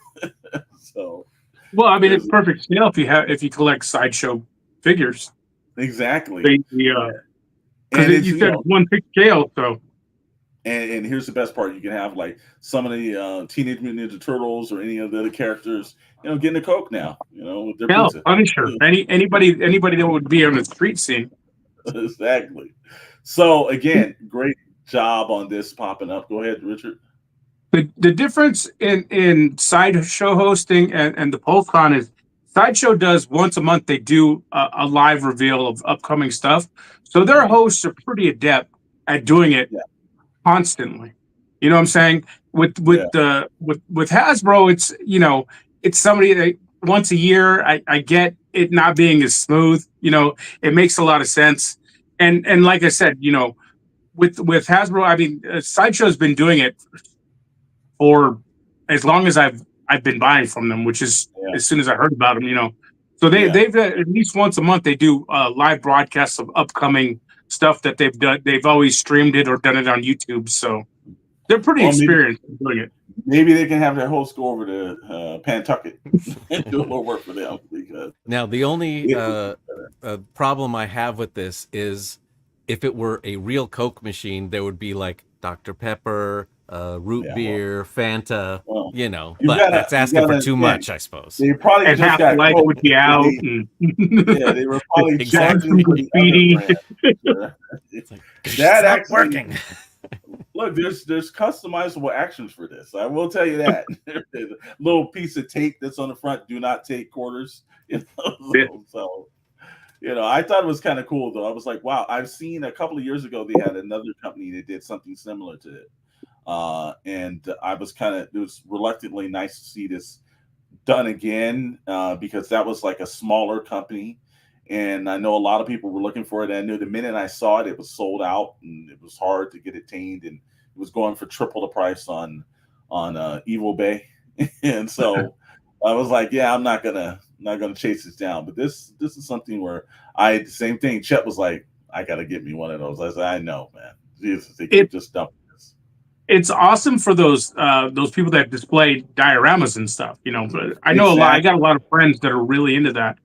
So, well, I mean, it's perfect scale if you collect Sideshow figures. Exactly. Because you said 1/6 scale, so. And here's the best part: you can have like some of the Teenage Mutant Ninja Turtles or any of the other characters, getting a Coke now. With their pizza. Punisher. Anybody that would be on the street scene. Exactly. So again, great job on this popping up. Go ahead, Richard. The difference in sideshow hosting and the PulseCon is sideshow does once a month. They do a live reveal of upcoming stuff, so their hosts are pretty adept at doing it Yeah. constantly. You know what I'm saying? With Hasbro, it's it's somebody that once a year. I get it not being as smooth. It makes a lot of sense. And like I said, with Hasbro, I mean, Sideshow's been doing it for as long as I've been buying from them, which is as soon as I heard about them. So they've at least once a month they do live broadcasts of upcoming stuff that they've done. They've always streamed it or done it on YouTube. So they're pretty experienced in doing it. Maybe they can have their host go over to Pentucket and do a little work for them. Because now the only problem I have with this is if it were a real Coke machine, there would be like Dr. Pepper, root beer, Fanta, but that's asking for too much, I suppose. They probably and just got life would be out. They were probably Exactly. That actually working. Look, there's customizable actions for this. I will tell you that. There's a little piece of tape that's on the front. Do not take quarters. So I thought it was kind of cool though. I was like, wow. I've seen a couple of years ago they had another company that did something similar to it. And I was it was reluctantly nice to see this done again because that was like a smaller company. And I know a lot of people were looking for it. And I knew the minute I saw it, it was sold out and it was hard to get it tamed. And it was going for triple the price on Evil Bay. And so I was like, yeah, I'm not gonna chase this down. But this is something where same thing. Chet was like, I gotta get me one of those. I said, I know, man. Jesus, they keep just dumping this. It's awesome for those people that display dioramas and stuff. But I know a lot. I got a lot of friends that are really into that.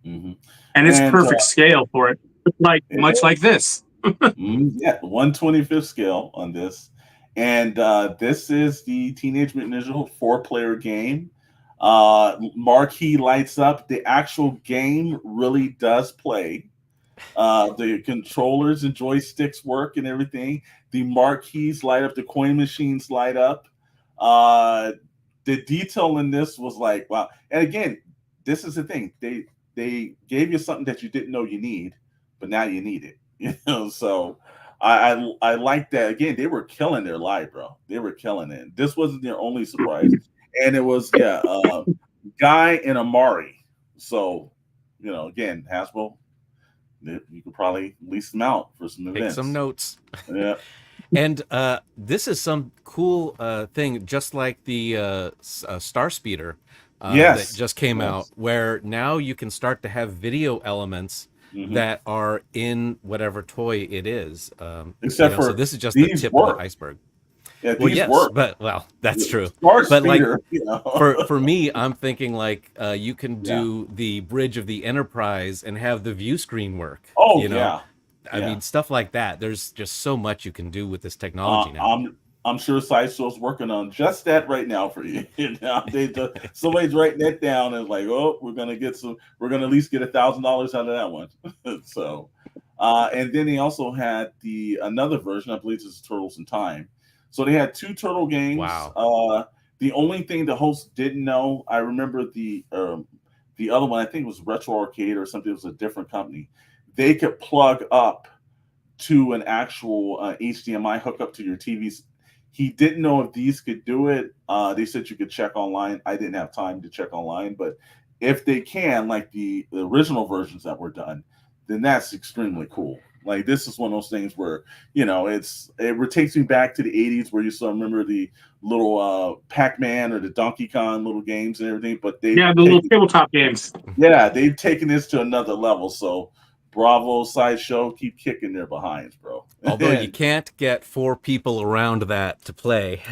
Mm-hmm. And it's perfect scale for it, much like this. 1/25th scale on this. And this is the Teenage Mutant Ninja Turtles 4-player game. Marquee lights up. The actual game really does play. The controllers and joysticks work and everything. The marquees light up. The coin machines light up. The detail in this was like, wow. And again, this is the thing. They gave you something that you didn't know you need, but now you need it. So I like that. Again, they were killing their live, bro. They were killing it. This wasn't their only surprise. And it was, Guy and Amari. So, again, Hasbro, you could probably lease them out for some events. Take some notes. Yeah. And this is some cool thing, just like the Star Speeder that just came out, where now you can start to have video elements that are in whatever toy it is. Except for so this is just the tip of the iceberg. Yeah, these work. But that's true. Star but Speeder, for me, I'm thinking like you can do the bridge of the Enterprise and have the view screen work. Oh, I mean, stuff like that. There's just so much you can do with this technology now. I'm sure Sideshow's working on just that right now for you. Somebody's writing that down and like, oh, we're gonna at least get $1,000 out of that one. So, and then they also had another version. I believe this is Turtles in Time. So they had 2 turtle games. Wow. The only thing the host didn't know, I remember the other one. I think it was Retro Arcade or something. It was a different company. They could plug up to an actual HDMI hookup to your TVs. He didn't know if these could do it. They said you could check online. I didn't have time to check online, but if they can, like the original versions that were done, then that's extremely cool. Like this is one of those things where it takes me back to the 80s where you still remember the little Pac-Man or the Donkey Kong little games and everything. But the little tabletop games. Yeah, they've taken this to another level. So bravo, Sideshow, keep kicking their behinds, bro. Although you can't get 4 people around that to play.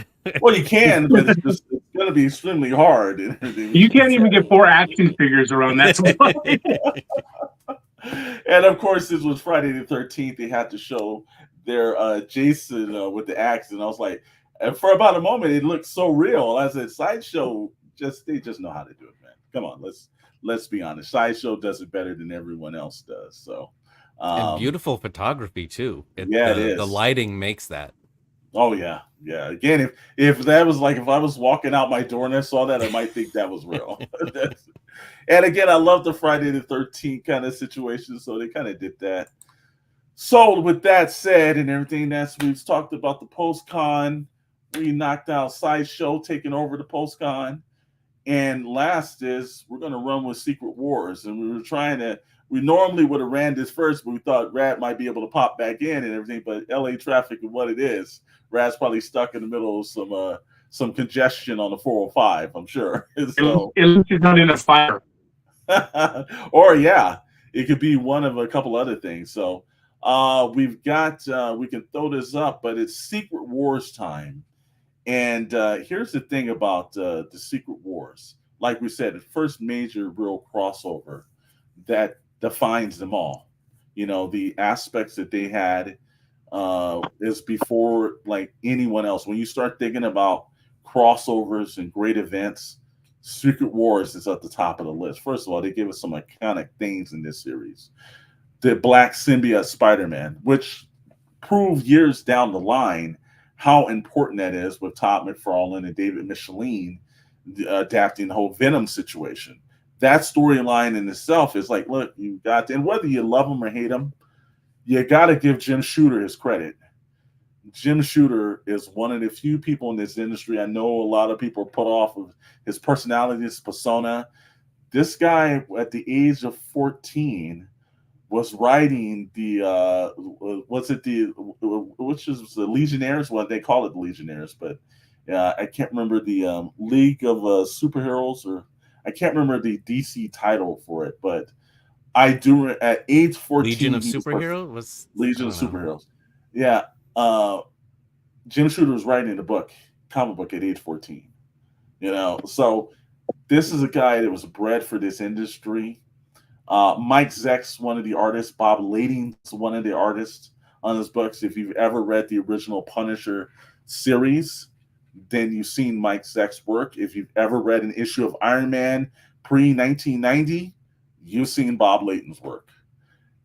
Well, you can, but it's going to be extremely hard. You can't even get 4 action figures around that to play. And of course, this was Friday the 13th. They had to show their Jason with the axe, and I was like, and for about a moment, it looked so real. I said, Sideshow they just know how to do it, man. Come on, let's be honest. Sideshow does it better than everyone else does. So, And beautiful photography too. Yeah, it is. The lighting makes that. Oh yeah, yeah. Again, if that was like if I was walking out my door and I saw that, I might think that was real. And again, I love the Friday the 13th kind of situation, so they kind of did that. So with that said and everything that's we've talked about the post-con, we knocked out Sideshow taking over the post-con. And last is we're gonna run with Secret Wars. And we normally would have ran this first, but we thought Rad might be able to pop back in and everything. But LA traffic is what it is. Rad's probably stuck in the middle of some congestion on the 405, I'm sure. So It looks like not in a fire. or yeah, it could be one of a couple other things. So we've got we can throw this up, but it's Secret Wars time. And here's the thing about the Secret Wars. Like we said, the first major real crossover that defines them all. You know, the aspects that they had is before like anyone else. When you start thinking about crossovers and great events, Secret Wars is at the top of the list. First of all, they gave us some iconic things in this series. The Black Symbiote Spider-Man, which proved years down the line how important that is with Todd McFarlane and David Michelinie adapting the whole Venom situation. That storyline in itself is like, look, you got to, and whether you love him or hate him, you got to give Jim Shooter his credit. Jim Shooter is one of the few people in this industry. I know a lot of people are put off of his personality, his persona. This guy, at the age of 14, was writing the which is the Legionnaires? Well, they call it the Legionnaires, but I can't remember the League of Superheroes, or I can't remember the DC title for it, but I do at age 14. Legion of Superheroes was Legion of Superheroes. Yeah. Jim Shooter was writing a comic book at age 14. You know, so this is a guy that was bred for this industry. Mike Zeck's one of the artists. Bob Lading's one of the artists on his books. If you've ever read the original Punisher series, then you've seen Mike Zeck's work. If you've ever read an issue of Iron Man pre-1990, you've seen Bob Layton's work.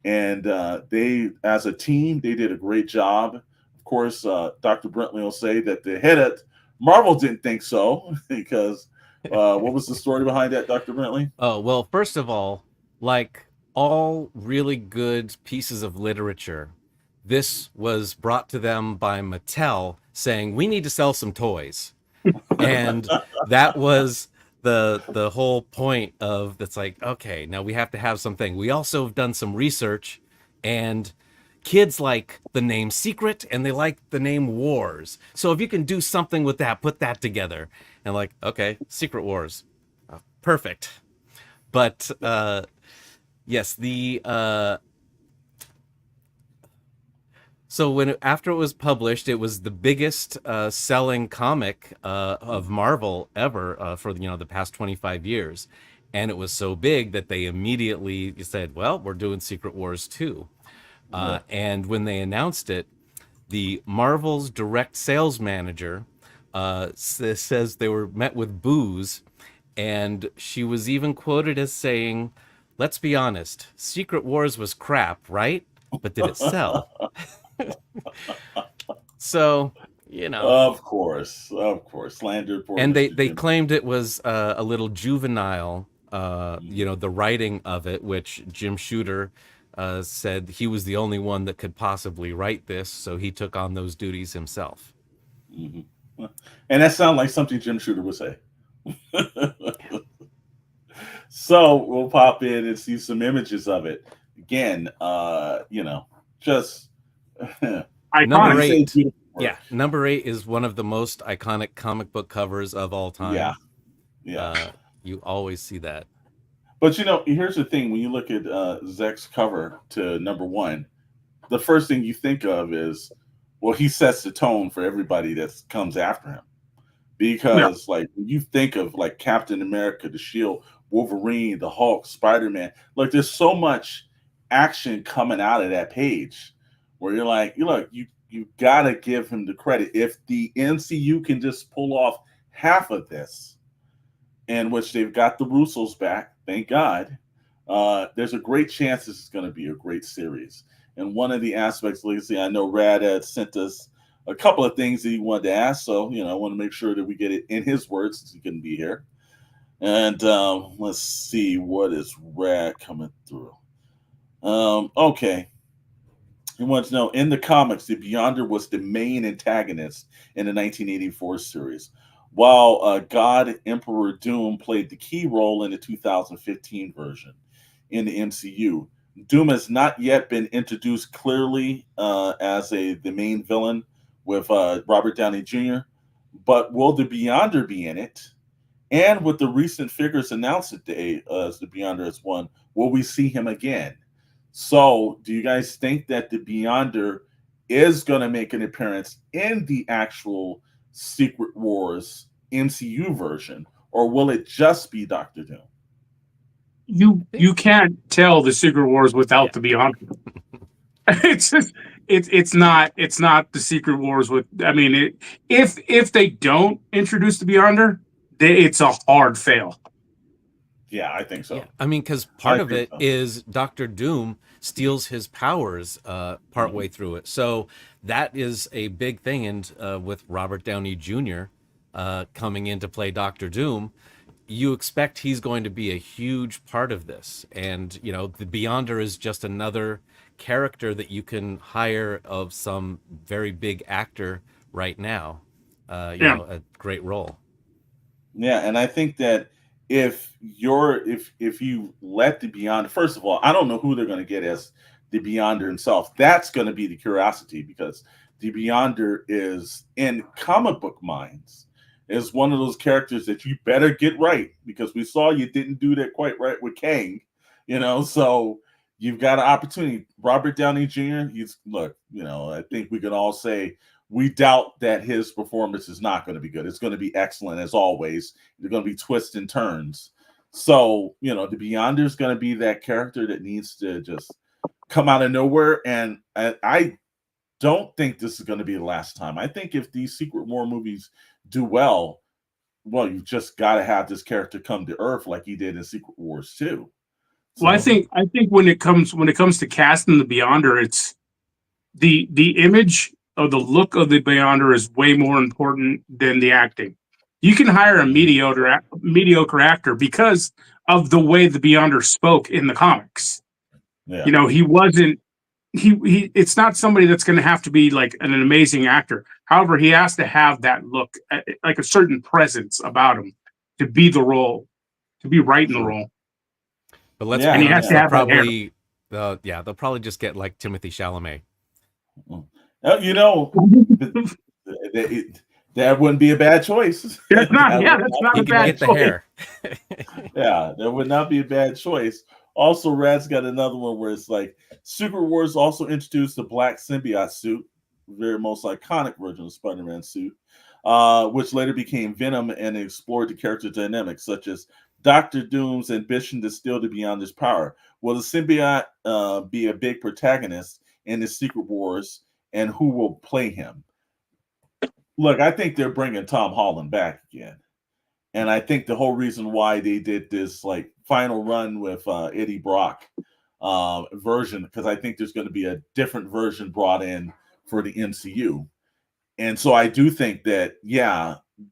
And they, as a team, they did a great job. Of course, Dr. Brantley will say that the head at Marvel didn't think so, because what was the story behind that, Dr. Brantley? Oh, well, first of all, like all really good pieces of literature, this was brought to them by Mattel saying, we need to sell some toys. And that was the whole point of that's like, okay, now we have to have something. We also have done some research, and kids like the name Secret and they like the name Wars. So if you can do something with that, put that together. And like, okay, Secret Wars. Perfect. But yes, so after it was published, it was the biggest selling comic of Marvel ever for the past 25 years, and it was so big that they immediately said, "Well, we're doing Secret Wars too." And when they announced it, the Marvel's direct sales manager says they were met with boos, and she was even quoted as saying, "Let's be honest, Secret Wars was crap, right? But did it sell?" So, of course, slander. And they claimed it was a little juvenile, the writing of it, which Jim Shooter said he was the only one that could possibly write this, so he took on those duties himself. Mm-hmm. And that sounds like something Jim Shooter would say. So we'll pop in and see some images of it. Again, just number 8. Yeah, number 8 is one of the most iconic comic book covers of all time. Yeah. You always see that. But here's the thing: when you look at Zeck's cover to number 1, the first thing you think of is, well, he sets the tone for everybody that comes after him. Because like when you think of like Captain America, the Shield, Wolverine, the Hulk, Spider-Man, like there's so much action coming out of that page where you're like, you gotta give him the credit. If the MCU can just pull off half of this, in which they've got the Russos back, thank God, there's a great chance this is going to be a great series. And one of the aspects, Lacey, I know Rad had sent us a couple of things that he wanted to ask. So, I want to make sure that we get it in his words since he couldn't be here. And let's see, what is Rad coming through? Okay. He wants to know, in the comics, the Beyonder was the main antagonist in the 1984 series, while God Emperor Doom played the key role in the 2015 version in the MCU. Doom has not yet been introduced clearly as the main villain with Robert Downey Jr., but will the Beyonder be in it? And with the recent figures announced today as the Beyonder as one, will we see him again? So, do you guys think that the Beyonder is going to make an appearance in the actual Secret Wars MCU version, or will it just be Doctor Doom? You can't tell the Secret Wars without the Beyonder. It's just it's not the Secret Wars with. I mean, if they don't introduce the Beyonder, it's a hard fail. Yeah, I think so. Yeah. I mean, because part of it is Doctor Doom steals his powers partway through it. So that is a big thing. And with Robert Downey Jr. Coming in to play Doctor Doom, you expect he's going to be a huge part of this. And, the Beyonder is just another character that you can hire of some very big actor right now. A great role. Yeah, and I think that if you let the Beyonder, first of all, I don't know who they're going to get as the Beyonder himself. That's going to be the curiosity, because the Beyonder is, in comic book minds, is one of those characters that you better get right, because we saw you didn't do that quite right with Kang, so you've got an opportunity. Robert Downey Jr., I think we can all say we doubt that his performance is not going to be good. It's going to be excellent as always. There's going to be twists and turns. So, the Beyonder is going to be that character that needs to just come out of nowhere. And I don't think this is going to be the last time. I think if these Secret War movies do well, you've just got to have this character come to Earth like he did in Secret Wars 2. So, well, I think when it comes to casting the Beyonder, it's the image of the look of the Beyonder is way more important than the acting. You can hire a mediocre actor because of the way the Beyonder spoke in the comics. Yeah. He wasn't. He it's not somebody that's going to have to be like an amazing actor. However, he has to have that look, like a certain presence about him to be the role, to be right in the role. But let's be honest, they'll probably just get like Timothy Chalamet. That wouldn't be a bad choice. That's not a bad choice. Hair. Yeah, that would not be a bad choice. Also, Rad's got another one where it's like Secret Wars also introduced the black symbiote suit, very most iconic version of Spider-Man suit, which later became Venom, and explored the character dynamics such as Doctor Doom's ambition to steal the Beyonder's power. Will the symbiote be a big protagonist in the Secret Wars, and who will play him? Look, I think they're bringing Tom Holland back again. And I think the whole reason why they did this final run with Eddie Brock version, because I think there's going to be a different version brought in for the MCU. And so I do think that,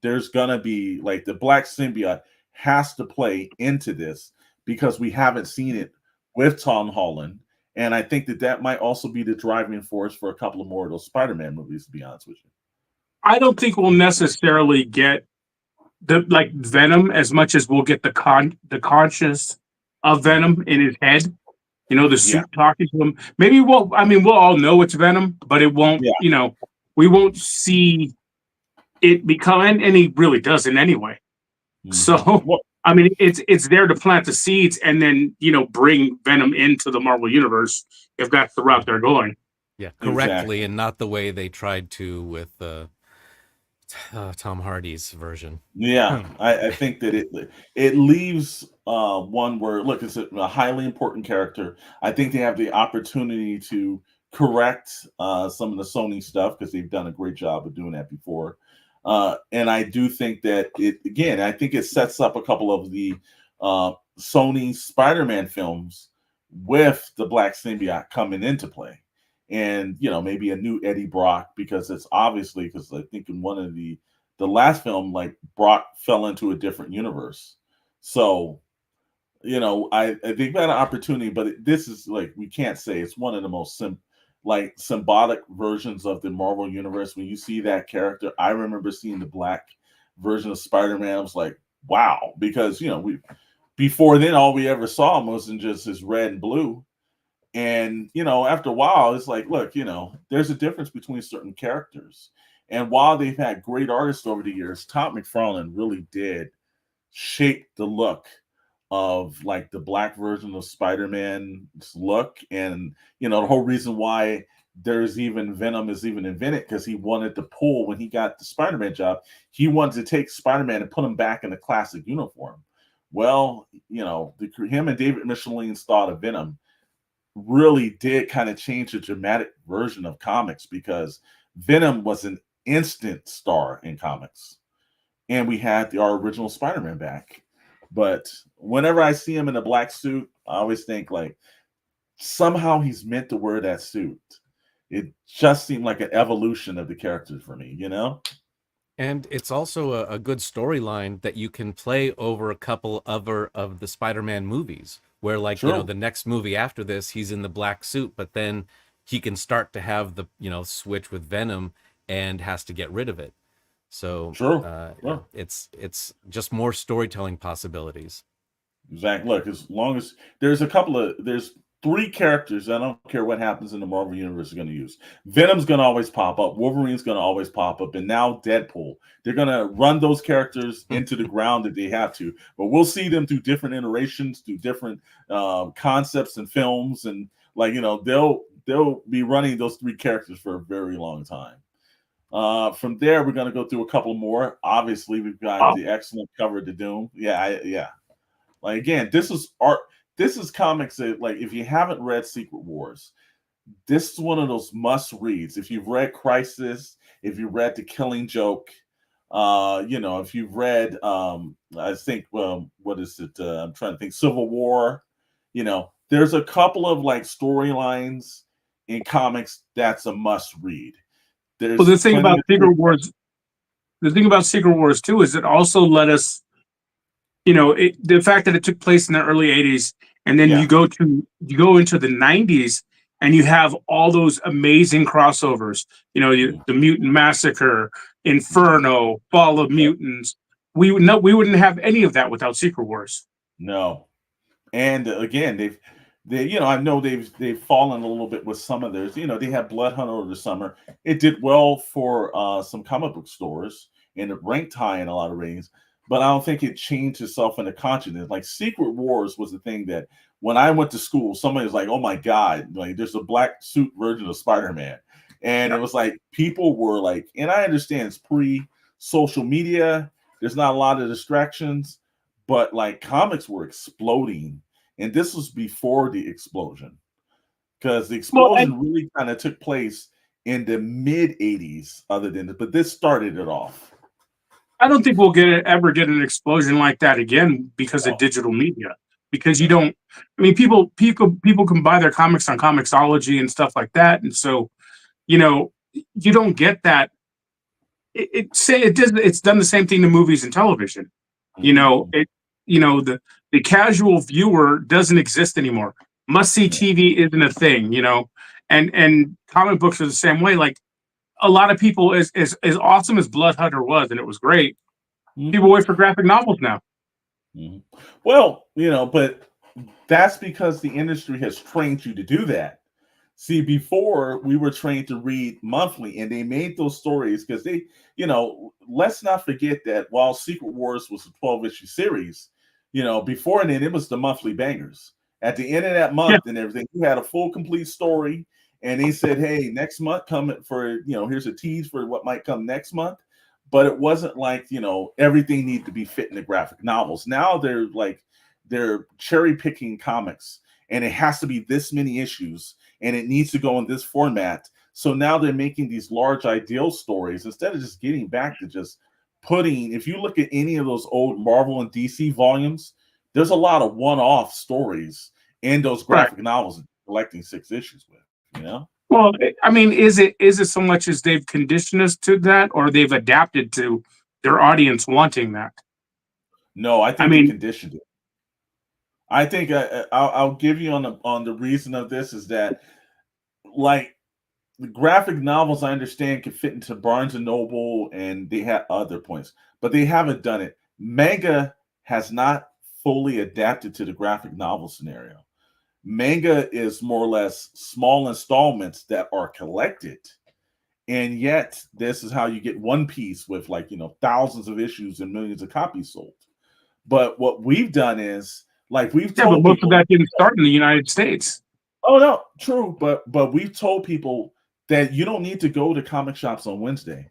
there's going to be the black symbiote has to play into this, because we haven't seen it with Tom Holland. And I think that might also be the driving force for a couple of more of those Spider-Man movies, to be honest with you. I don't think we'll necessarily get the Venom as much as we'll get the conscious of Venom in his head. The suit talking to him. Maybe we'll all know it's Venom, but it won't. We won't see it become, and he really doesn't anyway. Mm-hmm. So it's there to plant the seeds, and then bring Venom into the Marvel universe if that's the route they're going. Yeah, correctly, and not the way they tried to with Tom Hardy's version. Yeah, I think that it leaves one where, look, it's a highly important character. I think they have the opportunity to correct some of the Sony stuff, because they've done a great job of doing that before. And I do think that I think it sets up a couple of the Sony's Spider-Man films with the Black Symbiote coming into play. And maybe a new Eddie Brock, because it's obviously, because I think in one of the last film, like, Brock fell into a different universe. So I think we had an opportunity, but this is, like, we can't say it's one of the most symbolic versions of the Marvel universe. When you see that character, I remember seeing the black version of Spider-Man. I was like, wow, because we before then all we ever saw him was in just his red and blue. And after a while, it's like, look, there's a difference between certain characters. And while they've had great artists over the years, Todd McFarlane really did shape the look of, like, the black version of Spider-Man's look. And the whole reason why there's even Venom is even invented, because he wanted to pull, when he got the Spider-Man job, he wanted to take Spider-Man and put him back in the classic uniform. Well, him and David Michelin's thought of Venom really did kind of change the dramatic version of comics, because Venom was an instant star in comics, and we had our original Spider-Man back. But whenever I see him in a black suit, I always think, like, somehow he's meant to wear that suit. It just seemed like an evolution of the character for me, And it's also a good storyline that you can play over a couple other of the Spider-Man movies, where, like, Sure. the next movie after this, he's in the black suit, but then he can start to have the, switch with Venom and has to get rid of it. So Sure. it's just more storytelling possibilities. Exactly. Look, as long as there's three characters, I don't care what happens in the Marvel universe, are going to use. Venom's going to always pop up. Wolverine's going to always pop up. And now Deadpool. They're going to run those characters into the ground if they have to. But we'll see them through different iterations, through different concepts and films. And, like, they'll be running those three characters for a very long time. From there, we're going to go through a couple more. Obviously, we've got the excellent cover to Doom. Yeah. Like, again, this is art. This is comics that, like, if you haven't read Secret Wars, this is one of those must reads. If you've read Crisis, if you've read The Killing Joke, if you've read, I think, what is it? I'm trying to think. Civil War. There's a couple of, like, storylines in comics that's a must read. Well, the thing about Secret Wars too is it also let us, the fact that it took place in the early '80s, and then you go into the '90s, and you have all those amazing crossovers. The Mutant Massacre, Inferno, Fall of Mutants. We wouldn't have any of that without Secret Wars. No, and again, I know they've fallen a little bit with some of theirs. They had Blood Hunt over the summer. It did well for some comic book stores, and it ranked high in a lot of ratings. But I don't think it changed itself into consciousness. Like, Secret Wars was the thing that when I went to school, somebody was like, "Oh my God, like, there's a black suit version of Spider-Man," and it was like, people were like, and I understand it's pre-social media. There's not a lot of distractions, but, like, comics were exploding. And this was before the explosion, because the explosion really kind of took place in the mid '80s. But this started it off. I don't think we'll ever get an explosion like that again because of digital media. Because you don't. I mean, people can buy their comics on Comixology and stuff like that, and so you don't get that. It's done the same thing to movies and television. The casual viewer doesn't exist anymore. Must see TV isn't a thing, and comic books are the same way. Like, a lot of people, as awesome as Blood Hunter was, and it was great, people wait for graphic novels now. Well, but that's because the industry has trained you to do that. See, before, we were trained to read monthly, and they made those stories because they, let's not forget that while Secret Wars was a 12-issue series, before then, it was the monthly bangers. At the end of that month and everything, you had a full, complete story, and they said, "Hey, next month, come for, here's a tease for what might come next month." But it wasn't like, everything needed to be fit in the graphic novels. Now they're cherry picking comics, and it has to be this many issues, and it needs to go in this format. So now they're making these large ideal stories instead of just getting back to just putting. If you look at any of those old Marvel and DC volumes, there's a lot of one-off stories in those graphic novels collecting 6 issues with, you know? Well, I mean, is it so much as they've conditioned us to that, or they've adapted to their audience wanting that? No, I I think they mean, conditioned it. I think I'll give you on the reason of this is that, like, the graphic novels I understand can fit into Barnes and Noble, and they have other points, but they haven't done it. Manga has not fully adapted to the graphic novel scenario. Manga is more or less small installments that are collected, and yet this is how you get One Piece with, like, thousands of issues and millions of copies sold. But what we've done is, like, we've yeah, but told most of people, that didn't start in the United States. oh no, true, but we've told people that you don't need to go to comic shops on Wednesday.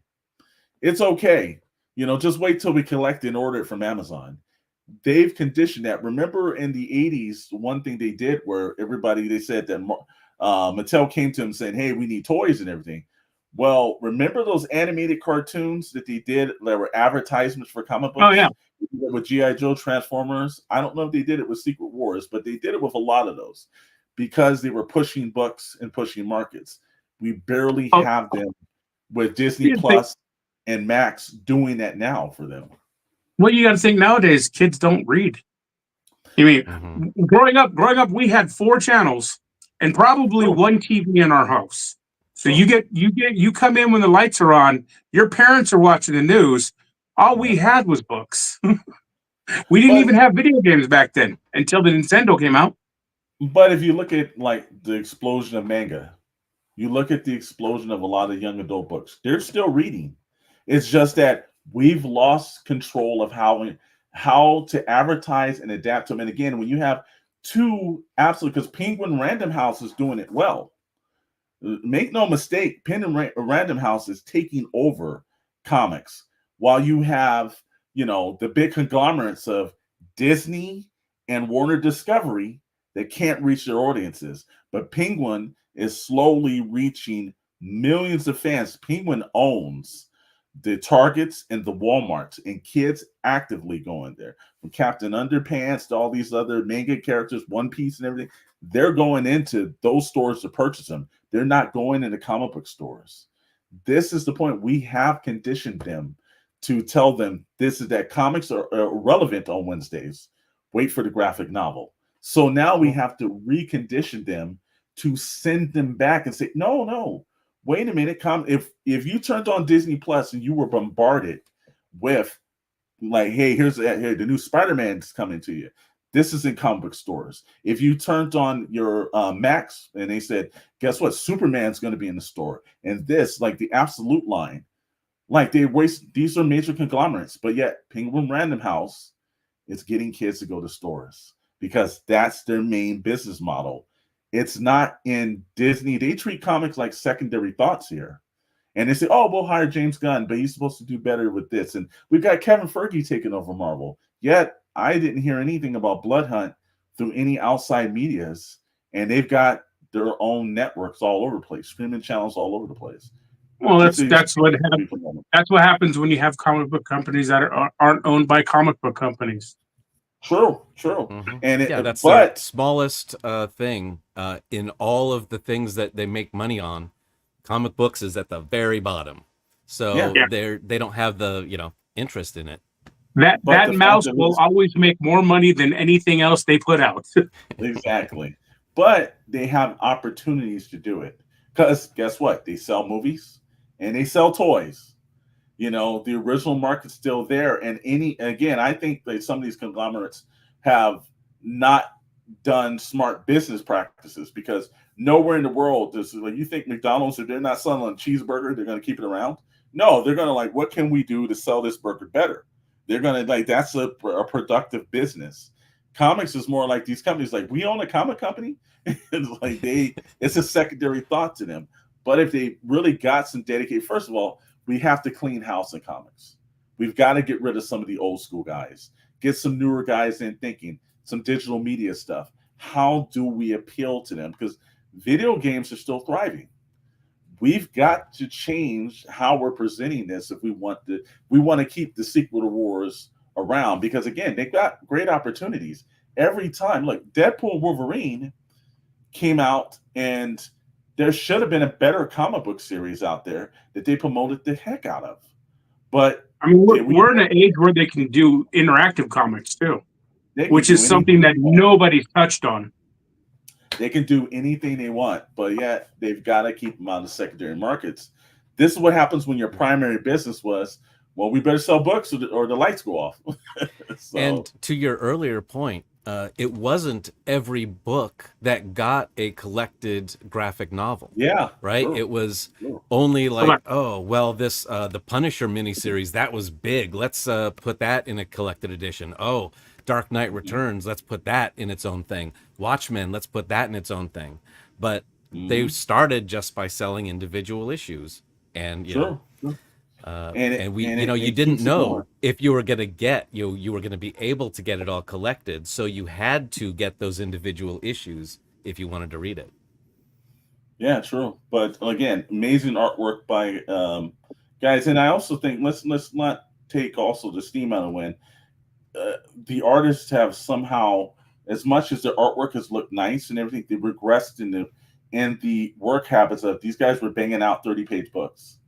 It's okay. Just wait till we collect and order it from Amazon. They've conditioned that. Remember in the 80s, one thing they did where they said that Mattel came to them saying, hey, we need toys and everything. Well, remember those animated cartoons that they did that were advertisements for comic books? Oh yeah, With G.I. Joe, Transformers. I don't know if they did it with Secret Wars, but they did it with a lot of those because they were pushing books and pushing markets. We barely have them with Disney Plus and Max doing that now for them. Well, you got to think nowadays, kids don't read. I mean, growing up, we had 4 channels and probably 1 TV in our house. So you come in when the lights are on. Your parents are watching the news. All we had was books. We didn't even have video games back then until the Nintendo came out. But if you look at, like, the explosion of manga, you look at the explosion of a lot of young adult books, they're still reading. It's just that we've lost control of how to advertise and adapt to them. And again, when you have two absolute, because Penguin Random House is doing it well. Make no mistake, Penguin Random House is taking over comics, while you have, the big conglomerates of Disney and Warner Discovery that can't reach their audiences. But Penguin is slowly reaching millions of fans. Penguin owns the Targets and the Walmarts, and kids actively going there. From Captain Underpants to all these other manga characters, One Piece and everything, they're going into those stores to purchase them. They're not going into comic book stores. This is the point. We have conditioned them to tell them that comics are irrelevant on Wednesdays. Wait for the graphic novel. So now we have to recondition them to send them back and say, no, wait a minute. If you turned on Disney Plus and you were bombarded with, like, hey, here's the new Spider-Man's coming to you. This is in comic book stores. If you turned on your Max and they said, guess what? Superman's going to be in the store. And this, like the Absolute line, like these are major conglomerates, but yet Penguin Random House is getting kids to go to stores because that's their main business model. It's not in Disney. They treat comics like secondary thoughts here. And they say, oh, we'll hire James Gunn, but he's supposed to do better with this. And we've got Kevin Feige taking over Marvel. Yet I didn't hear anything about Blood Hunt through any outside medias. And they've got their own networks all over the place, streaming channels all over the place. Well, that's what happens when you have comic book companies that aren't owned by comic book companies. True. And that's the smallest thing in all of the things that they make money on. Comic books is at the very bottom, so they don't have the interest in it. That mouse will always make more money than anything else they put out. Exactly, but they have opportunities to do it because guess what? They sell movies and they sell toys. The original market's still there, and I think that some of these conglomerates have not done smart business practices because nowhere in the world does, like, you think McDonald's, if they're not selling a cheeseburger, they're going to keep it around. No, they're going to, what can we do to sell this burger better? They're going to, that's a productive business. Comics is more like these companies, like, we own a comic company. It's a secondary thought to them. But if they really got some dedicated, first of all, we have to clean house in comics. We've got to get rid of some of the old school guys, get some newer guys in thinking, some digital media stuff. How do we appeal to them? Because video games are still thriving. We've got to change how we're presenting this if we want to keep the Secret Wars around, because again, they've got great opportunities every time. Look, Deadpool and Wolverine came out, and there should have been a better comic book series out there that they promoted the heck out of. But I mean, we're in an age where they can do interactive comics too, which is something that nobody's touched on. They can do anything they want, but yet they've got to keep them out of the secondary markets. This is what happens when your primary business was, well, we better sell books or the lights go off. So. And to your earlier point, it wasn't every book that got a collected graphic novel. Yeah. Right? Sure. It was only like, oh, well, this the Punisher miniseries, that was big. Let's put that in a collected edition. Oh, Dark Knight Returns, let's put that in its own thing. Watchmen, let's put that in its own thing. But they started just by selling individual issues. And, you know, you didn't know if you were going to get, you were going to be able to get it all collected. So you had to get those individual issues if you wanted to read it. Yeah, true. But again, amazing artwork by guys. And I also think let's not take also the steam out of when the artists have somehow, as much as their artwork has looked nice and everything, they regressed in the work habits of these guys were banging out 30-page books.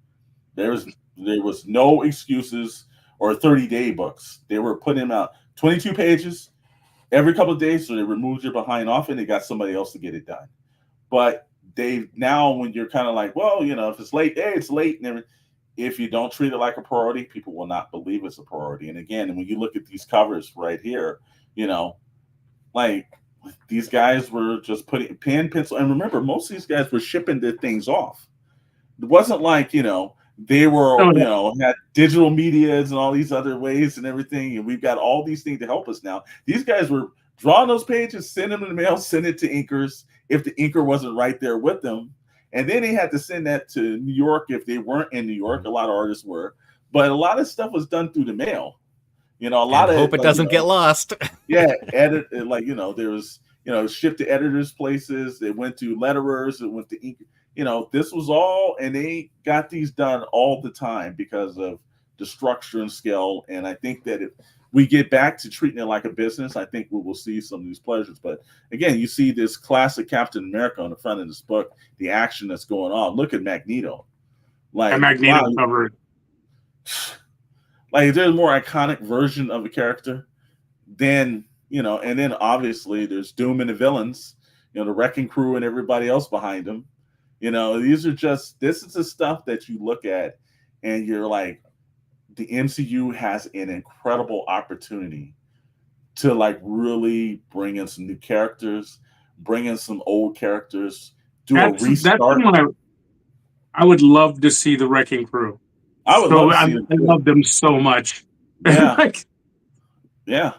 There was no excuses or 30-day books. They were putting them out 22 pages every couple of days, so they removed your behind off and they got somebody else to get it done. But they now, when you're kind of like, well, you know, if it's late, hey, it's late, and everything. If you don't treat it like a priority, people will not believe it's a priority. And again, when you look at these covers right here, you know, like these guys were just putting pen, pencil, and remember, most of these guys were shipping their things off. It wasn't like, you know, they were, you know, had digital medias and all these other ways and everything. And we've got all these things to help us now. These guys were drawing those pages, send them in the mail, send it to inkers if the inker wasn't right there with them. And then they had to send that to New York if they weren't in New York. A lot of artists were. But a lot of stuff was done through the mail. You know, a lot of hope it doesn't get lost. Yeah, like, you know, there was, you know, shipped to editors' places. They went to letterers. It went to ink. You know, this was all, and they got these done all the time because of the structure and scale. And I think that if we get back to treating it like a business, I think we will see some of these pleasures. But again, you see this classic Captain America on the front of this book, the action that's going on. Look at Magneto. Like Magneto covered. Like there's a more iconic version of a character than, you know, and then obviously there's Doom and the villains, you know, the Wrecking Crew and everybody else behind them. You know, this is the stuff that you look at and you're like, the MCU has an incredible opportunity to like really bring in some new characters, bring in some old characters, a restart. I would love to see the Wrecking Crew. I love them so much. Yeah. Yeah.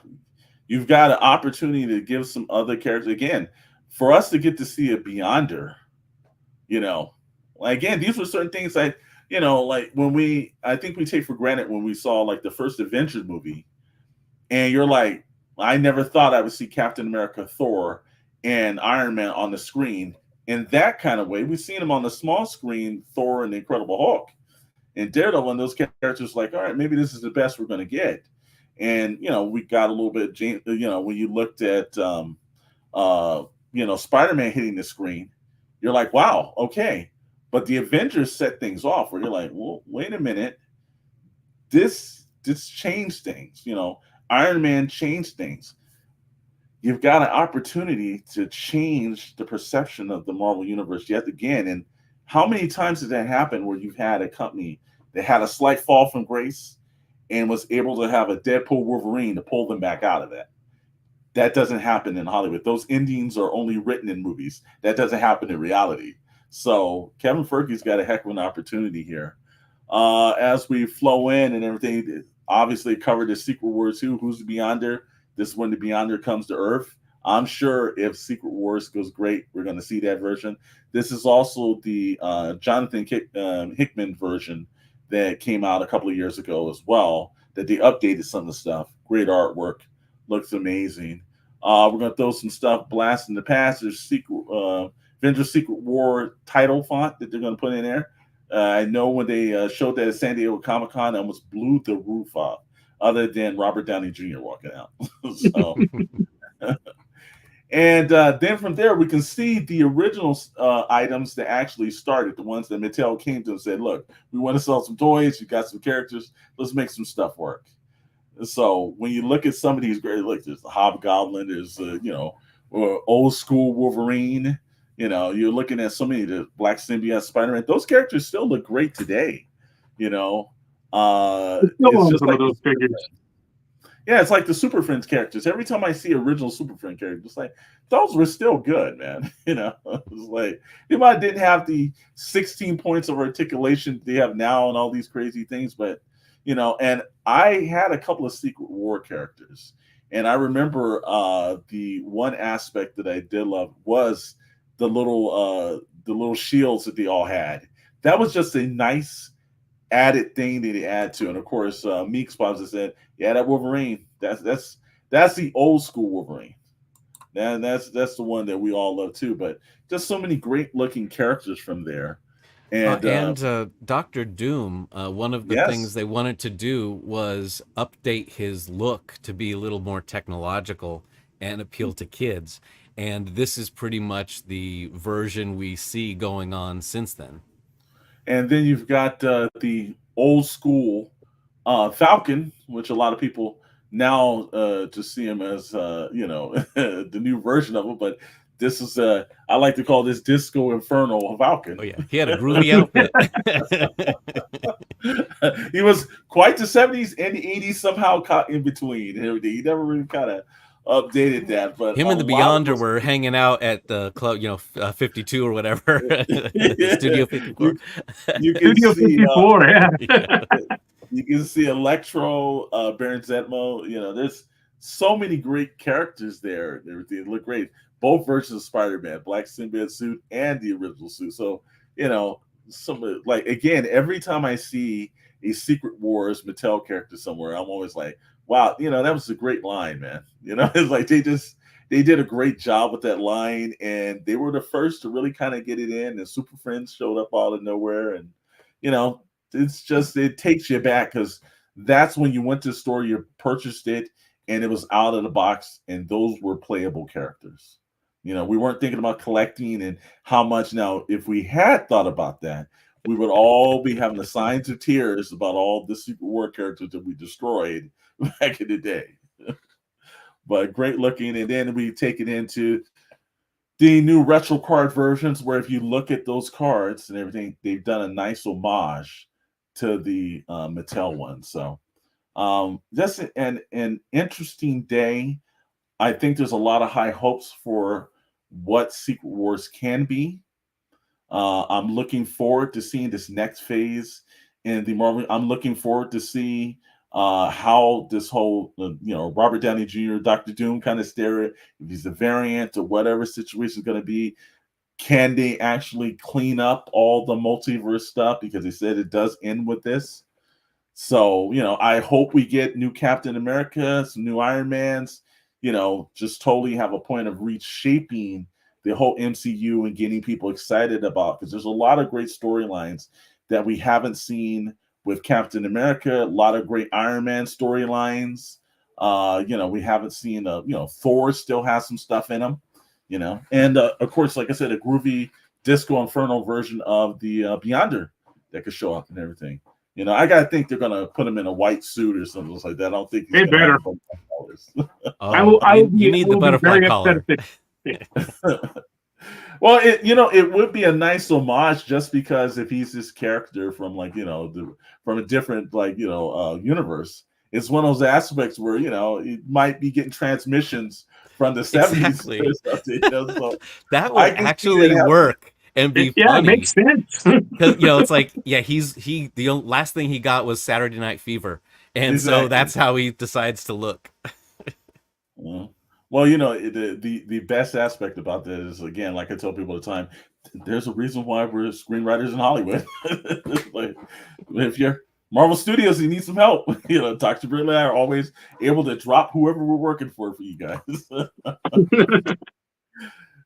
You've got an opportunity to give some other characters. Again, for us to get to see a Beyonder, you know, again, these were certain things like, you know, like I think we take for granted when we saw like the first Avengers movie, and you're like, I never thought I would see Captain America, Thor, and Iron Man on the screen in that kind of way. We've seen them on the small screen, Thor and the Incredible Hulk. And Daredevil and those characters like, all right, maybe this is the best we're going to get. And, you know, we got a little bit, you know, when you looked at, you know, Spider-Man hitting the screen, you're like, wow, okay. But the Avengers set things off where you're like, well, wait a minute. This changed things. You know, Iron Man changed things. You've got an opportunity to change the perception of the Marvel Universe yet again. And how many times did that happen where you've had a company that had a slight fall from grace and was able to have a Deadpool Wolverine to pull them back out of that? That doesn't happen in Hollywood. Those endings are only written in movies. That doesn't happen in reality. So Kevin Feige's got a heck of an opportunity here. As we flow in and everything, obviously covered the Secret Wars 2. Who's the Beyonder? This is when the Beyonder comes to Earth. I'm sure if Secret Wars goes great, we're going to see that version. This is also the Jonathan Hickman version that came out a couple of years ago as well, that they updated some of the stuff. Great artwork. Looks amazing. We're going to throw some stuff blast in the past. There's Avengers Secret War title font that they're going to put in there. I know when they showed that at San Diego Comic-Con, I almost blew the roof off. other than Robert Downey Jr. walking out. So, and then from there, we can see the original items that actually started, the ones that Mattel came to and said, look, we want to sell some toys. You got some characters. Let's make some stuff work. So when you look at some of these great, like there's the Hobgoblin, there's, old school Wolverine. You're looking at so many, the Black Symbiote, Spider-Man. Those characters still look great today. It's just like those figures. Yeah, it's like the Super Friends characters. Every time I see original Super Friend characters, it's like those were still good, man. It's like they might didn't have the 16 points of articulation they have now and all these crazy things, but and I had a couple of Secret War characters, and I remember the one aspect that I did love was the little shields that they all had. That was just a nice added thing that they add to, and of course, Meeks Pops said, "Yeah, that Wolverine. That's the old school Wolverine. And that's the one that we all love too. But just so many great looking characters from there." And Dr. Doom, one of the things they wanted to do was update his look to be a little more technological and appeal to kids. And this is pretty much the version we see going on since then. And then you've got the old school Falcon, which a lot of people now just see him as the new version of him. But this is I like to call this Disco Inferno Falcon. Oh yeah, he had a groovy outfit. He was quite the 70s and the 80s, somehow caught in between and everything. He never really kind of updated that. But him and the Beyonder were hanging out at the club, 52 or whatever. Studio 54. You can Studio see 54, yeah. You can see Electro, Baron Zemo. There's so many great characters there. They look great. Both versions of Spider-Man, Black Symbiote suit and the original suit. So, again, every time I see a Secret Wars Mattel character somewhere, I'm always like, wow, that was a great line, man. It's like they did a great job with that line, and they were the first to really kind of get it in. And Super Friends showed up out of nowhere, and it's just, it takes you back, because that's when you went to the store, you purchased it, and it was out of the box, and those were playable characters. We weren't thinking about collecting and how much. Now, if we had thought about that, we would all be having the signs of tears about all the Secret War characters that we destroyed back in the day. But great looking. And then we take it into the new retro card versions, where if you look at those cards and everything, they've done a nice homage to the Mattel one. So that's an interesting day. I think there's a lot of high hopes for what Secret Wars can be. I'm looking forward to seeing this next phase in the Marvel. I'm looking forward to see how this whole, Robert Downey Jr., Dr. Doom kind of stare at, if he's a variant or whatever situation is going to be. Can they actually clean up all the multiverse stuff? Because they said it does end with this. So, I hope we get new Captain America, some new Iron Mans, just totally have a point of reshaping the whole MCU and getting people excited about, because there's a lot of great storylines that we haven't seen with Captain America, a lot of great Iron Man storylines. We haven't seen, Thor still has some stuff in him, and of course, like I said, a groovy Disco Inferno version of the Beyonder that could show up and everything. I gotta think they're gonna put him in a white suit or something like that. I don't think they better. You need the butterfly collar. Well, it would be a nice homage, just because if he's this character from from a different universe, it's one of those aspects where it might be getting transmissions from the 70s. Exactly. So that would actually work and be funny. It makes sense. Because it's like, the last thing he got was Saturday Night Fever, and so that's how he decides to look. Well, the best aspect about that is, again, like I tell people all the time, there's a reason why we're screenwriters in Hollywood. Like, if you're Marvel Studios, you need some help. Dr. Brantley and I are always able to drop whoever we're working for you guys.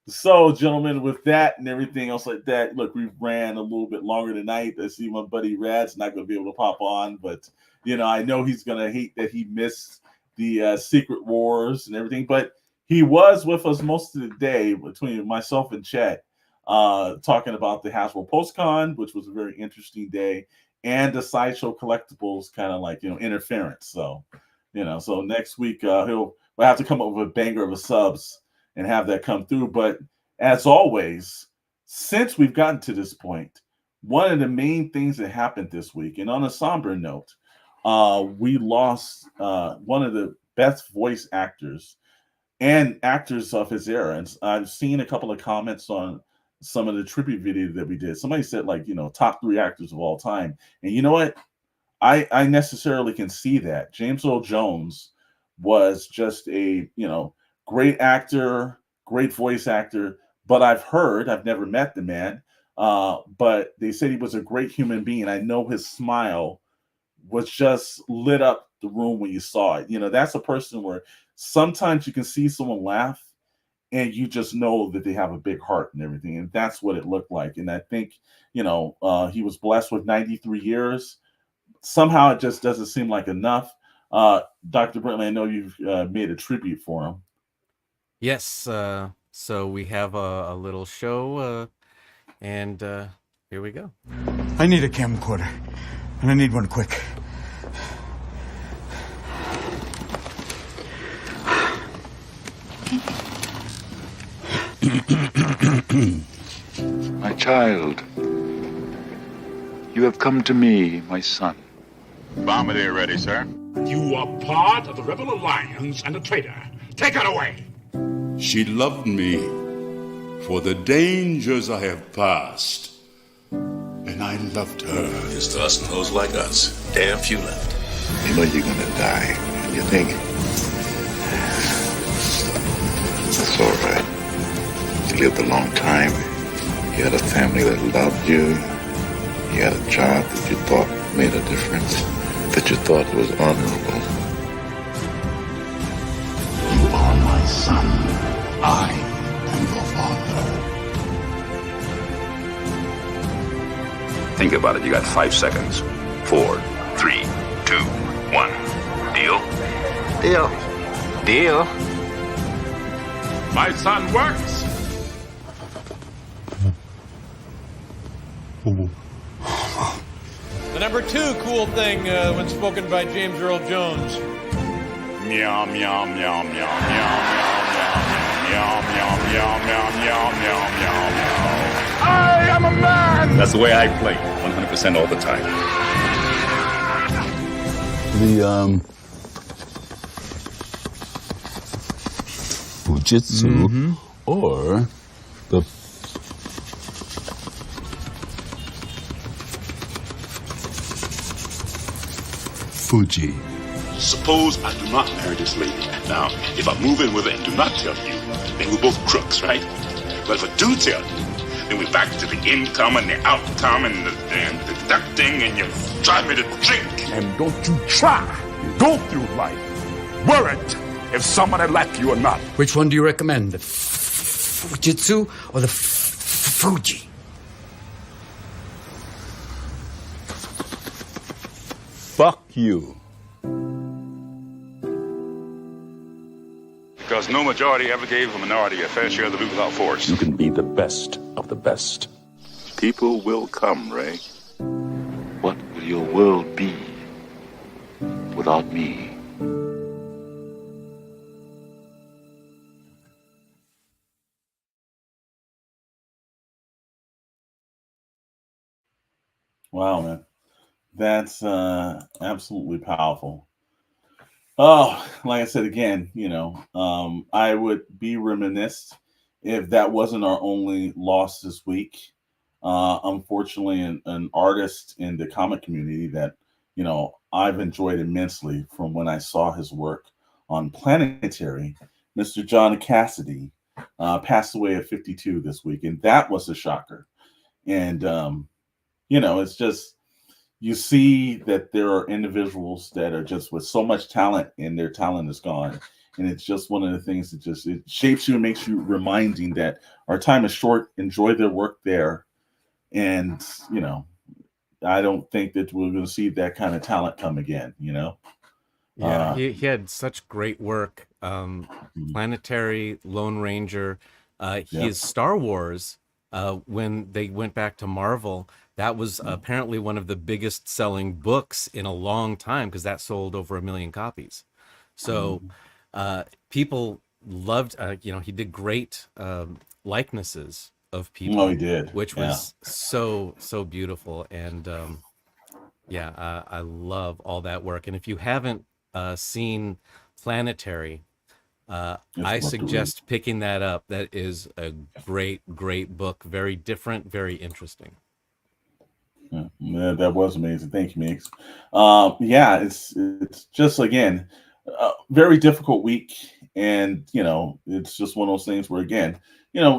So, gentlemen, with that and everything else like that, look, we've ran a little bit longer tonight. I see my buddy Rad's not going to be able to pop on, but I know he's gonna hate that he missed the Secret Wars and everything, but he was with us most of the day between myself and Chet, talking about the Hasbro PostCon, which was a very interesting day, and the Sideshow Collectibles kind of like interference. So, so next week we'll have to come up with a banger of a subs and have that come through. But as always, since we've gotten to this point, one of the main things that happened this week, and on a somber note, we lost one of the best voice actors and actors of his era. And I've seen a couple of comments on some of the tribute videos that we did. Somebody said top 3 actors of all time. And you know what? I necessarily can see that. James Earl Jones was just a, great actor, great voice actor. But I've never met the man, but they said he was a great human being. I know his smile was just lit up the room when you saw it. That's a person where sometimes you can see someone laugh and you just know that they have a big heart and everything. And that's what it looked like. And I think, he was blessed with 93 years. Somehow it just doesn't seem like enough. Dr. Brantley, I know you've made a tribute for him. Yes. So we have a little show, and here we go. I need a camcorder, and I need one quick. My child, you have come to me, my son. Bombardier ready, sir. You are part of the Rebel Alliance and a traitor. Take her away. She loved me for the dangers I have passed, and I loved her. It's to us and those like us. Damn few left. You know you're gonna die. You think? That's all right. You lived a long time. You had a family that loved you. You had a job that you thought made a difference, that you thought was honorable. You are my son. I am your father. Think about it. You got 5 seconds. 4, 3, 2, 1. Deal? Deal. Deal. My son works. The number 2 cool thing when spoken by James Earl Jones. Meow, meow, meow, meow, meow, meow, meow, meow, meow, meow, meow, meow, meow. I am a man. That's the way I play. 100% all the time. The Fujitsu or the Fuji. Suppose I do not marry this lady. Now, if I move in with her and do not tell you, then we're both crooks, right? But if I do tell you, then we're back to the income and the outcome and the deducting, and you drive me to drink. And don't you try to go through life worried if somebody like you or not. Which one do you recommend? The Fujitsu or the Fuji? Fuck you. Because no majority ever gave a minority a fair share of the loot without force. You can be the best of the best. People will come, Ray. What will your world be without me? Wow, man. That's absolutely powerful. Oh, like I said again, I would be remiss if that wasn't our only loss this week. Unfortunately, an artist in the comic community that, I've enjoyed immensely from when I saw his work on Planetary, Mr. John Cassidy, passed away at 52 this week. And that was a shocker. And, it's just, you see that there are individuals that are just with so much talent and their talent is gone. And it's just one of the things that it shapes you and makes you reminding that our time is short. Enjoy their work there. And, I don't think that we're going to see that kind of talent come again. Yeah, he had such great work. Mhm. Planetary, Lone Ranger, Yeah. his Star Wars, when they went back to Marvel, that was apparently one of the biggest selling books in a long time because that sold over 1 million copies. So people loved, he did great likenesses of Oh, he people, did. which Yeah. was so beautiful. And yeah, I love all that work. And if you haven't seen Planetary, It's I worth the read. suggest picking that up. That is a great book. Very different, very interesting. Yeah, that was amazing. Thank you, Mix. Yeah, it's just again a very difficult week, and it's just one of those things where again,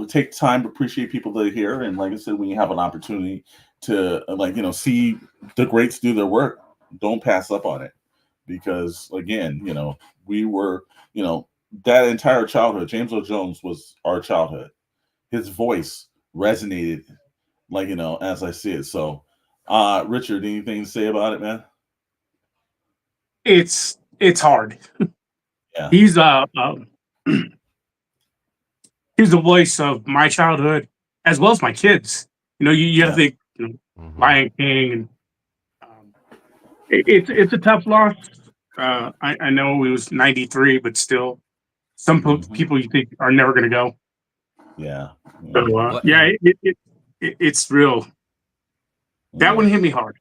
take time to appreciate people that are here, and like I said, when you have an opportunity to see the greats do their work, don't pass up on it, because again, we were, that entire childhood. James Earl Jones was our childhood. His voice resonated, as I see it. So, Richard, anything to say about it, man? It's hard. Yeah. He's he's the voice of my childhood as well as my kids. You have to think, Lion King, and it's a tough loss. I know it was 93, but still, some people you think are never going to go. Yeah. So yeah, it's real. That one hit me hard.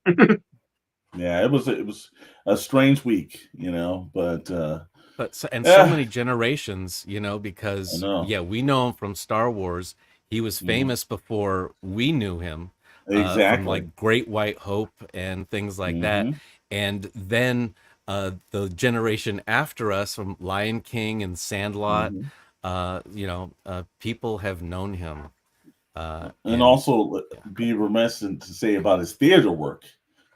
Yeah, it was a strange week, but so yeah. many generations, because we know him from Star Wars. He was famous before we knew him, from Exactly. like Great White Hope and things like that. And then the generation after us from Lion King and Sandlot, people have known him. And also be remiss to say about his theater work,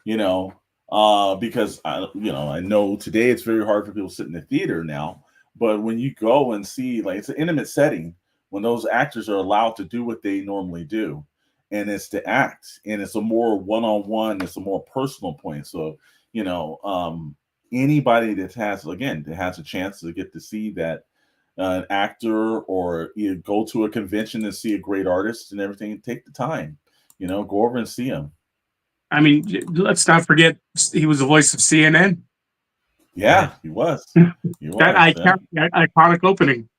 because I know today it's very hard for people to sit in the theater now, but when you go and see, like, it's an intimate setting when those actors are allowed to do what they normally do, and it's to act, and it's a more one-on-one, it's a more personal point. So anybody that has a chance to get to see that an actor, or you go to a convention and see a great artist and everything, take the time, go over and see him. I mean, let's not forget he was the voice of CNN. Yeah, he was. That iconic opening.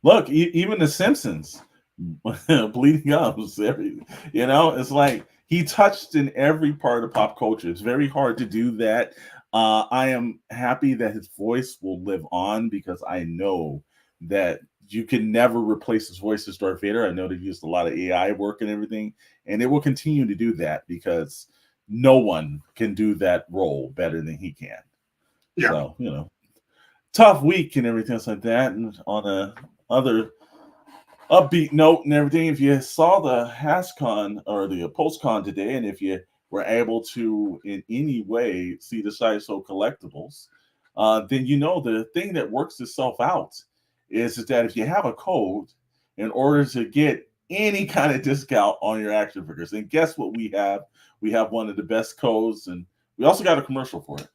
Look, even The Simpsons, Bleeding Gums, it's like he touched in every part of pop culture. It's very hard to do that. I am happy that his voice will live on, because I know that you can never replace his voice as Darth Vader. I know they used a lot of AI work and everything, and it will continue to do that, because no one can do that role better than he can. Yeah. So, tough week and everything else like that. And on a other upbeat note and everything, if you saw the HasCon or the PostCon today, and if you were able to in any way see the Sideshow collectibles, then the thing that works itself out is that if you have a code, in order to get any kind of discount on your action figures, and guess what we have? We have one of the best codes, and we also got a commercial for it.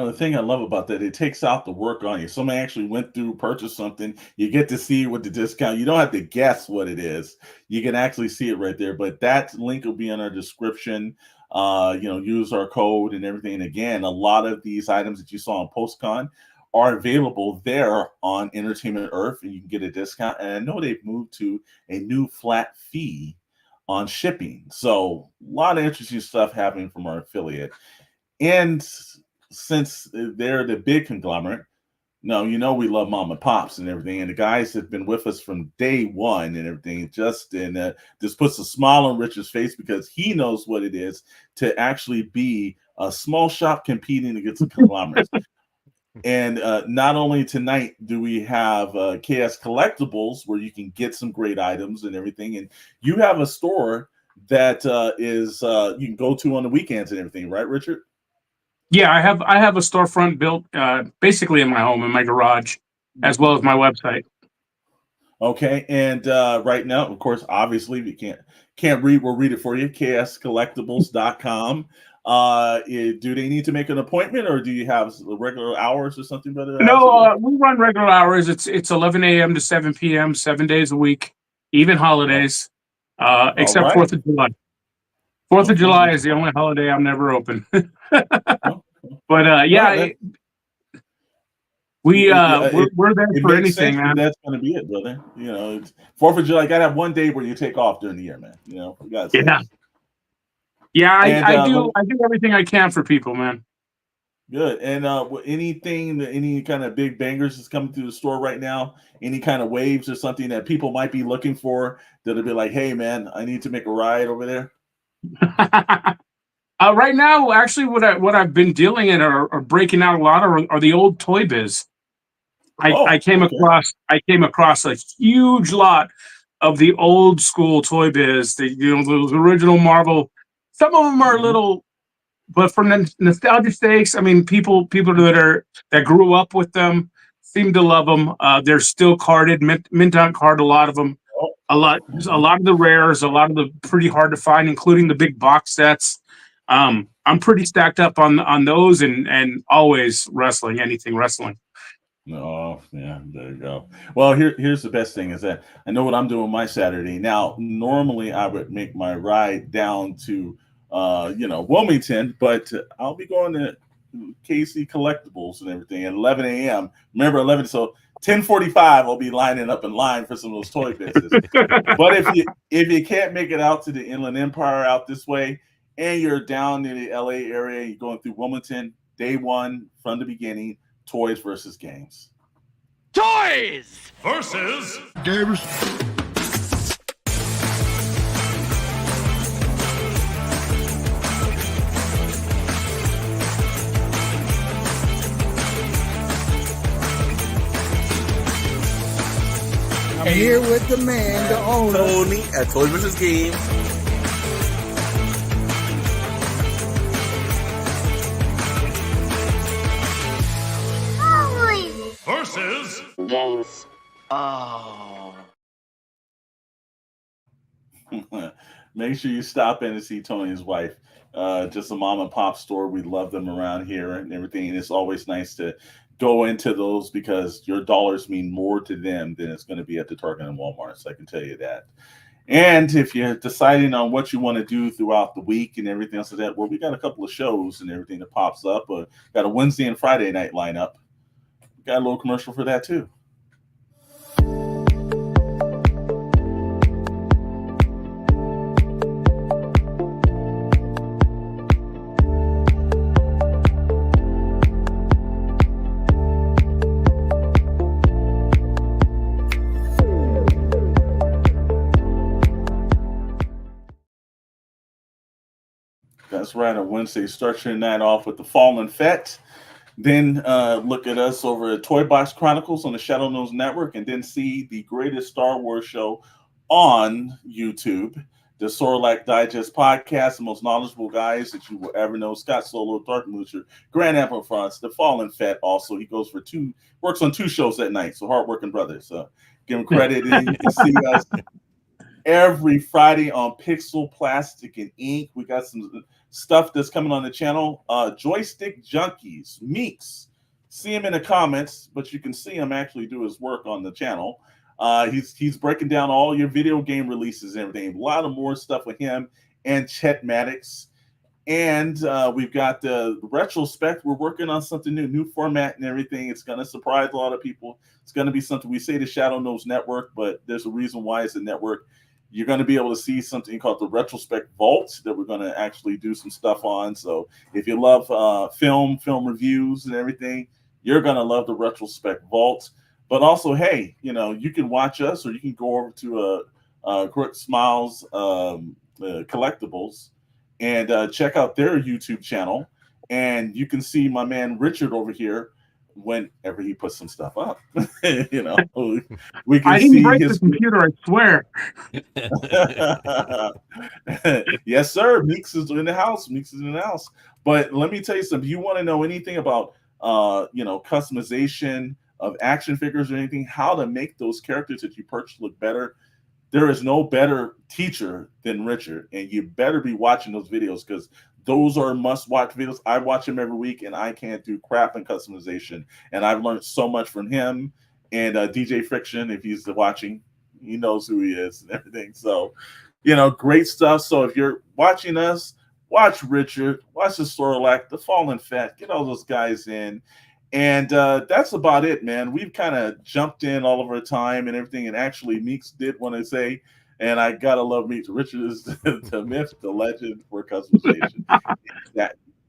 The thing I love about that, it takes out the work on you. Somebody actually went through, purchased something. You get to see with the discount. You don't have to guess what it is. You can actually see it right there. But that link will be in our description. Use our code and everything. And again, a lot of these items that you saw on PostCon are available there on Entertainment Earth, and you can get a discount. And I know they've moved to a new flat fee on shipping. So a lot of interesting stuff happening from our affiliate. And since they're the big conglomerate, No, we love mom and pops and everything, and the guys have been with us from day one and everything. Justin just puts a smile on Richard's face because he knows what it is to actually be a small shop competing against the conglomerates. And not only tonight do we have KS Collectibles, where you can get some great items and everything, and you have a store that is you can go to on the weekends and everything, right, Richard? Yeah, I have a storefront built basically in my home, in my garage, as well as my website. Okay, and right now, of course, obviously, we can't read. We'll read it for you. kscollectibles.com. Do they need to make an appointment, or do you have regular hours or something, brother? No, we run regular hours. It's 11 a.m. to 7 p.m. 7 days a week, even holidays, except right. 4th of July. 4th of July is the only holiday I'm never open. But yeah, we're there for anything, man. That's going to be it, brother. 4th of July. Got to have one day where you take off during the year, man. For God's sake. Yeah, I do everything I can for people, man. Good. And any kind of big bangers that's coming through the store right now? Any kind of waves or something that people might be looking for that'll be like, hey, man, I need to make a ride over there? Right now, actually, what I've been dealing in or breaking out a lot are the old Toy Biz. I came across a huge lot of the old school Toy Biz, those original Marvel. Some of them are a little, but for nostalgia sakes, I mean, people that grew up with them seem to love them. They're still carded, mint on card. A lot of them, a lot of the rares, a lot of the pretty hard to find, including the big box sets. I'm pretty stacked up on those and always wrestling, anything wrestling. Oh, yeah, there you go. Well, here's the best thing is that I know what I'm doing my Saturday. Now, normally I would make my ride down to Wilmington, but I'll be going to KC Collectibles and everything at 11 a.m. Remember 11, so 10:45 I'll be lining up in line for some of those toy business. But if you can't make it out to the Inland Empire out this way, and you're down in the LA area, you're going through Wilmington, day one from the beginning. Toys versus games. Toys versus games. I'm here with the man, the owner. Tony at Toys versus Games. Versus games. Oh. Make sure you stop in and see Tony and his wife. Just a mom and pop store. We love them around here and everything. And it's always nice to go into those because your dollars mean more to them than it's going to be at the Target and Walmart. So I can tell you that. And if you're deciding on what you want to do throughout the week and everything else like that, well, we got a couple of shows and everything that pops up. Got a Wednesday and Friday night lineup. Got a little commercial for that too. That's right. On Wednesday, start your night off with the Fallen Fett. Then look at us over at Toybox Chronicles on the Shadow News Network, and then see the greatest Star Wars show on YouTube, the Sorlac Digest podcast, the most knowledgeable guys that you will ever know. Scott Solo, Dark Moocher, Grand Emperor France, the Fallen Fett. Also, he works on 2 shows at night. So hardworking brother. So give him credit. And you can see us every Friday on Pixel, Plastic, and Ink. We got some stuff that's coming on the channel. Joystick Junkies, Meeks. See him in the comments, but you can see him actually do his work on the channel. He's breaking down all your video game releases and everything. A lot of more stuff with him and Chet Maddox. And we've got the retrospect. We're working on something new format and everything. It's going to surprise a lot of people. It's going to be something we say the Shadow Knows Network, but there's a reason why it's a network. You're going to be able to see something called the Retrospect Vault that we're going to actually do some stuff on. So if you love film reviews and everything, You're going to love the Retrospect Vault. But also, hey, you can watch us, or you can go over to Quick Smiles Collectibles and check out their YouTube channel. And you can see my man Richard over here whenever he puts some stuff up. We can I didn't see break his the computer, I swear. Yes, sir. Meeks is in the house. But let me tell you something. If you want to know anything about customization of action figures or anything, how to make those characters that you purchase look better, there is no better teacher than Richard. And you better be watching those videos, because those are must-watch videos. I watch him every week, and I can't do crap in customization. And I've learned so much from him. And DJ Friction, if he's watching, he knows who he is and everything. So, great stuff. So if you're watching us, watch Richard, watch the Sorlac, the Fallen Fat, get all those guys in. And that's about it, man. We've kind of jumped in all of our time and everything. And actually, Meeks did want to say, and I got to love Meeks, Richard is the myth, the legend for customization.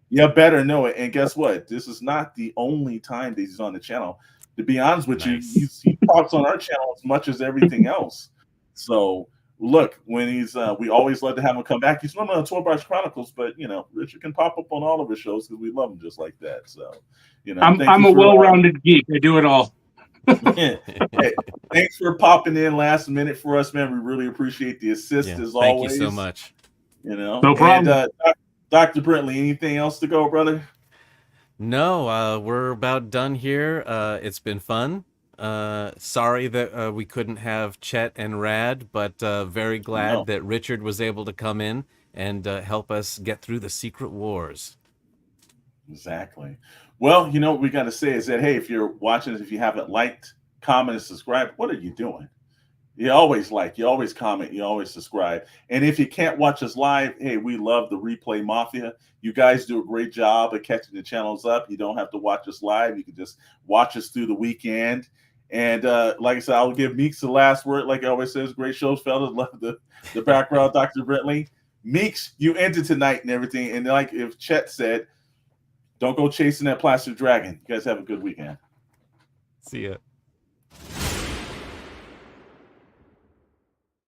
You better know it. And guess what? This is not the only time that he's on the channel. To be honest with you, he talks on our channel as much as everything else. So look, when he's we always love to have him come back. He's normally on Toybox Chronicles, but Richard can pop up on all of his shows because we love him just like that. So I'm a well-rounded geek. I do it all. Hey, thanks for popping in last minute for us, man. We really appreciate the assist as always. Thank you so much. No problem. And, Dr. Brantley, anything else to go, brother? No, we're about done here. It's been fun. Sorry that we couldn't have Chet and Rad, but very glad that Richard was able to come in and help us get through the Secret Wars. Exactly. Well, what we got to say is that, hey, if you're watching this, if you haven't liked, comment, and subscribe, what are you doing? You always like, you always comment, you always subscribe. And if you can't watch us live, hey, we love the Replay Mafia. You guys do a great job of catching the channels up. You don't have to watch us live. You can just watch us through the weekend. And like I said, I'll give Meeks the last word. Like I always says, great shows, fellas. Love the background, Dr. Brantley. Meeks, you ended tonight and everything. And like if Chet said, don't go chasing that plastic dragon. You guys have a good weekend. See ya.